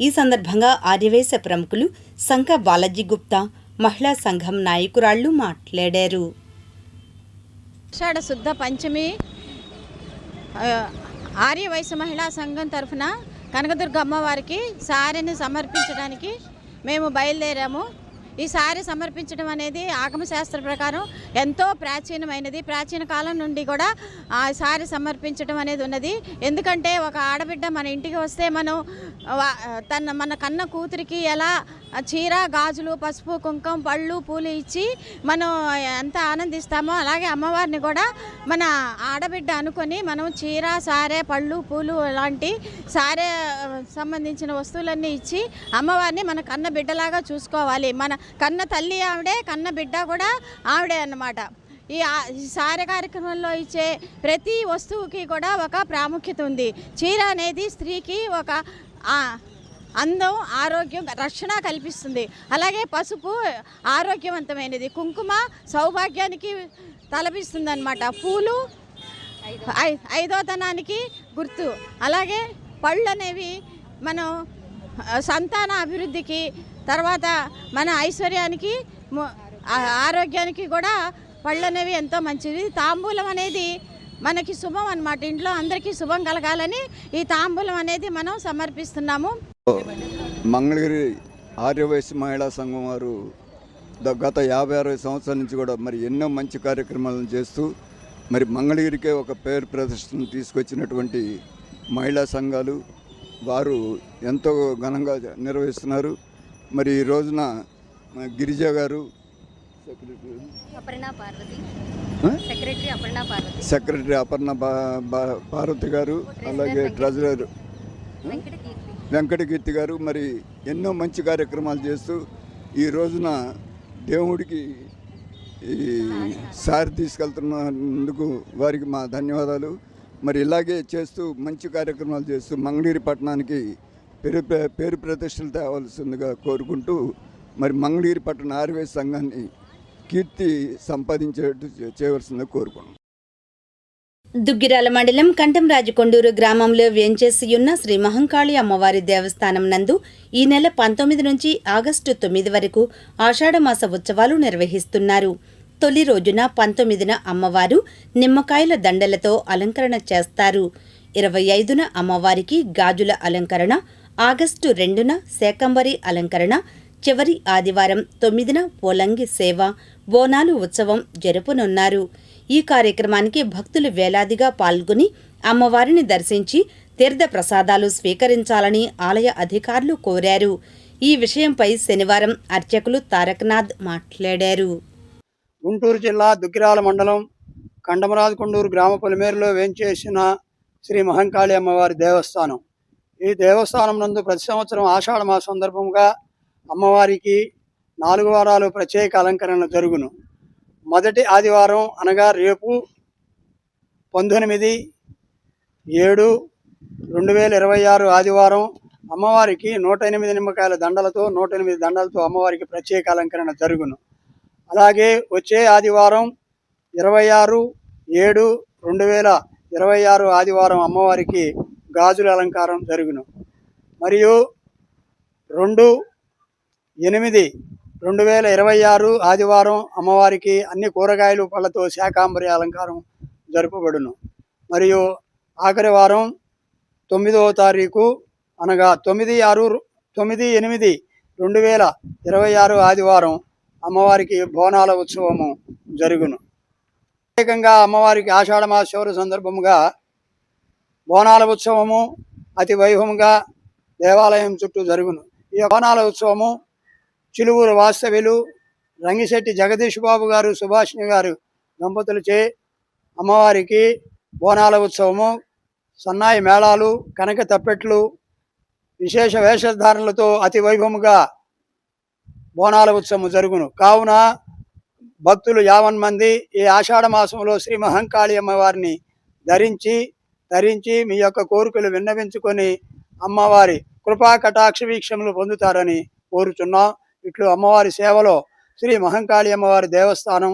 ఈ సందర్భంగా ఆర్యవేశ ప్రముఖులు సంక బాలాజీ గుప్తా, మహిళా సంఘం నాయకురాళ్లు మాట్లాడారు. ఆషాఢ శుద్ధ పంచమి ఆర్యవైశ్య మహిళా సంఘం తరఫున కనకదుర్గ అమ్మవారికి సారెని సమర్పించడానికి మేము బయలుదేరాము. ఈ సారీ సమర్పించడం అనేది ఆగమశాస్త్ర ప్రకారం ఎంతో ప్రాచీనమైనది. ప్రాచీన కాలం నుండి కూడా ఆ సారీ సమర్పించడం అనేది ఉన్నది. ఎందుకంటే ఒక ఆడబిడ్డ మన ఇంటికి వస్తే మనం మన కన్న కూతురికి ఎలా చీర, గాజులు, పసుపు, కుంకుమ, పళ్ళు, పూలు ఇచ్చి మనం ఎంత ఆనందిస్తామో అలాగే అమ్మవారిని కూడా మన ఆడబిడ్డ అనుకొని మనం చీర, సారే, పళ్ళు, పూలు లాంటి సారే సంబంధించిన వస్తువులన్నీ ఇచ్చి అమ్మవారిని మన కన్న బిడ్డలాగా చూసుకోవాలి. మన కన్న తల్లి ఆవిడే, కన్న బిడ్డ కూడా ఆవిడే అన్నమాట. ఈ సారే కార్యక్రమంలో ఇచ్చే ప్రతి వస్తువుకి కూడా ఒక ప్రాముఖ్యత ఉంది. చీర అనేది స్త్రీకి ఒక అందం, ఆరోగ్యం, రక్షణ కల్పిస్తుంది. అలాగే పసుపు ఆరోగ్యవంతమైనది, కుంకుమ సౌభాగ్యానికి తలపిస్తుంది అన్నమాట, పూలు ఐదోతనానికి గుర్తు, అలాగే పళ్ళు అనేవి మనం సంతాన అభివృద్ధికి, తర్వాత మన ఐశ్వర్యానికి, ఆరోగ్యానికి కూడా పళ్ళు అనేవి ఎంతో మంచిది. తాంబూలం అనేది మనకి శుభం అన్నమాట. ఇంట్లో అందరికీ శుభం కలగాలని ఈ తాంబూలం అనేది మనం సమర్పిస్తున్నాము. మంగళగిరి ఆర్యవైశ్య మహిళా సంఘం వారు గత 50-60 సంవత్సరాల నుంచి కూడా మరి ఎన్నో మంచి కార్యక్రమాలను చేస్తూ మరి మంగళగిరికే ఒక పేరు ప్రతిష్టను తీసుకొచ్చినటువంటి మహిళా సంఘాలు వారు ఎంతో ఘనంగా నిర్వహిస్తున్నారు. మరి ఈ రోజున గిరిజ గారు, సెక్రటరీ అపర్ణ పార్వతి గారు, అలాగే ట్రెజరర్ వెంకటకీర్తి గారు మరి ఎన్నో మంచి కార్యక్రమాలు చేస్తూ ఈ రోజున దేవుడికి ఈ సారి తీసుకెళ్తున్నందుకు వారికి మా ధన్యవాదాలు. మరి ఇలాగే చేస్తూ మంచి కార్యక్రమాలు చేస్తూ మంగళగిరి పట్టణానికి పేరు ప్రతిష్టలు తేవాల్సిందిగా కోరుకుంటూ మరి మంగళగిరి పట్టణ ఆర్యవైశ్య సంఘాన్ని కీర్తి సంపాదించేట్టు చేయవలసిందిగా కోరుకున్నాం. దుగ్గిరాల మండలం కంఠంరాజుకొండూరు గ్రామంలో వేంచేసియున్న శ్రీ మహంకాళి అమ్మవారి దేవస్థానం నందు ఈ నెల 19 నుంచి ఆగస్టు 9 వరకు ఆషాఢమాస ఉత్సవాలు నిర్వహిస్తున్నారు. తొలి రోజున 19న అమ్మవారు నిమ్మకాయల దండలతో అలంకరణ చేస్తారు. 25న అమ్మవారికి గాజుల అలంకరణ, ఆగస్టు 2న శాకంబరి అలంకరణ, చివరి ఆదివారం 9న పోలంగి సేవ, బోనాలు ఉత్సవం జరుపునున్నారు. ఈ కార్యక్రమానికి భక్తులు వేలాదిగా పాల్గొని అమ్మవారిని దర్శించి తీర్థ ప్రసాదాలు స్వీకరించాలని ఆలయ అధికారులు కోరారు. ఈ విషయంపై శనివారం అర్చకులు తారకనాథ్ మాట్లాడారు. గుంటూరు జిల్లా దుగ్గిరాల మండలం కంఠంరాజుకొండూరు గ్రామ పొలిమేరులో వేంచేసిన శ్రీ మహంకాళి అమ్మవారి దేవస్థానం. ఈ దేవస్థానం నందు ప్రతి సంవత్సరం ఆషాఢ మాస సందర్భంగా అమ్మవారికి 4 వారాలు ప్రత్యేక అలంకరణ జరుగును. మొదటి ఆదివారం అనగా రేపు 19/7/2026 ఆదివారం అమ్మవారికి 108 నిమ్మకాయల దండలతో 108 దండలతో అమ్మవారికి ప్రత్యేక అలంకరణ జరుగును. అలాగే వచ్చే ఆదివారం 26/7/2026 ఆదివారం అమ్మవారికి గాజుల అలంకారం జరుగును. మరియు 2/8/2026 ఆదివారం అమ్మవారికి అన్ని కూరగాయలు, పళ్ళతో శాకాంబరి అలంకారం జరుపబడును. మరియు ఆఖరి వారం 9వ తారీఖు అనగా 9/8/2026 ఆదివారం అమ్మవారికి బోనాల ఉత్సవము జరుగును. ప్రత్యేకంగా అమ్మవారికి ఆషాఢ మాస శివరాత్రి సందర్భముగా బోనాల ఉత్సవము అతి వైభవంగా దేవాలయం చుట్టూ జరుగును. ఈ బోనాల ఉత్సవము చిలువూరు వాస్తవ్యులు రంగిశెట్టి జగదీష్ బాబు గారు, సుభాషిణి గారు దంపతులచే అమ్మవారికి బోనాల ఉత్సవము, సన్నాయి మేళాలు, కనక తప్పెట్లు, విశేష వేషధారణలతో అతి వైభవముగా బోనాల ఉత్సవం జరుగును. కావున భక్తులు 50 మంది ఈ ఆషాఢ మాసంలో శ్రీ మహంకాళి అమ్మవారిని ధరించి మీ యొక్క కోరికలు విన్నవించుకొని అమ్మవారి కృపా కటాక్ష వీక్షములు పొందుతారని కోరుచున్నాం. ఇట్లు అమ్మవారి సేవలో శ్రీ మహంకాళి అమ్మవారి దేవస్థానం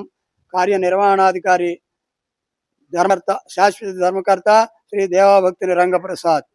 కార్యనిర్వహణాధికారి ధర్మకర్త శాశ్వత ధర్మకర్త శ్రీ దేవాభక్తుని రంగప్రసాద్.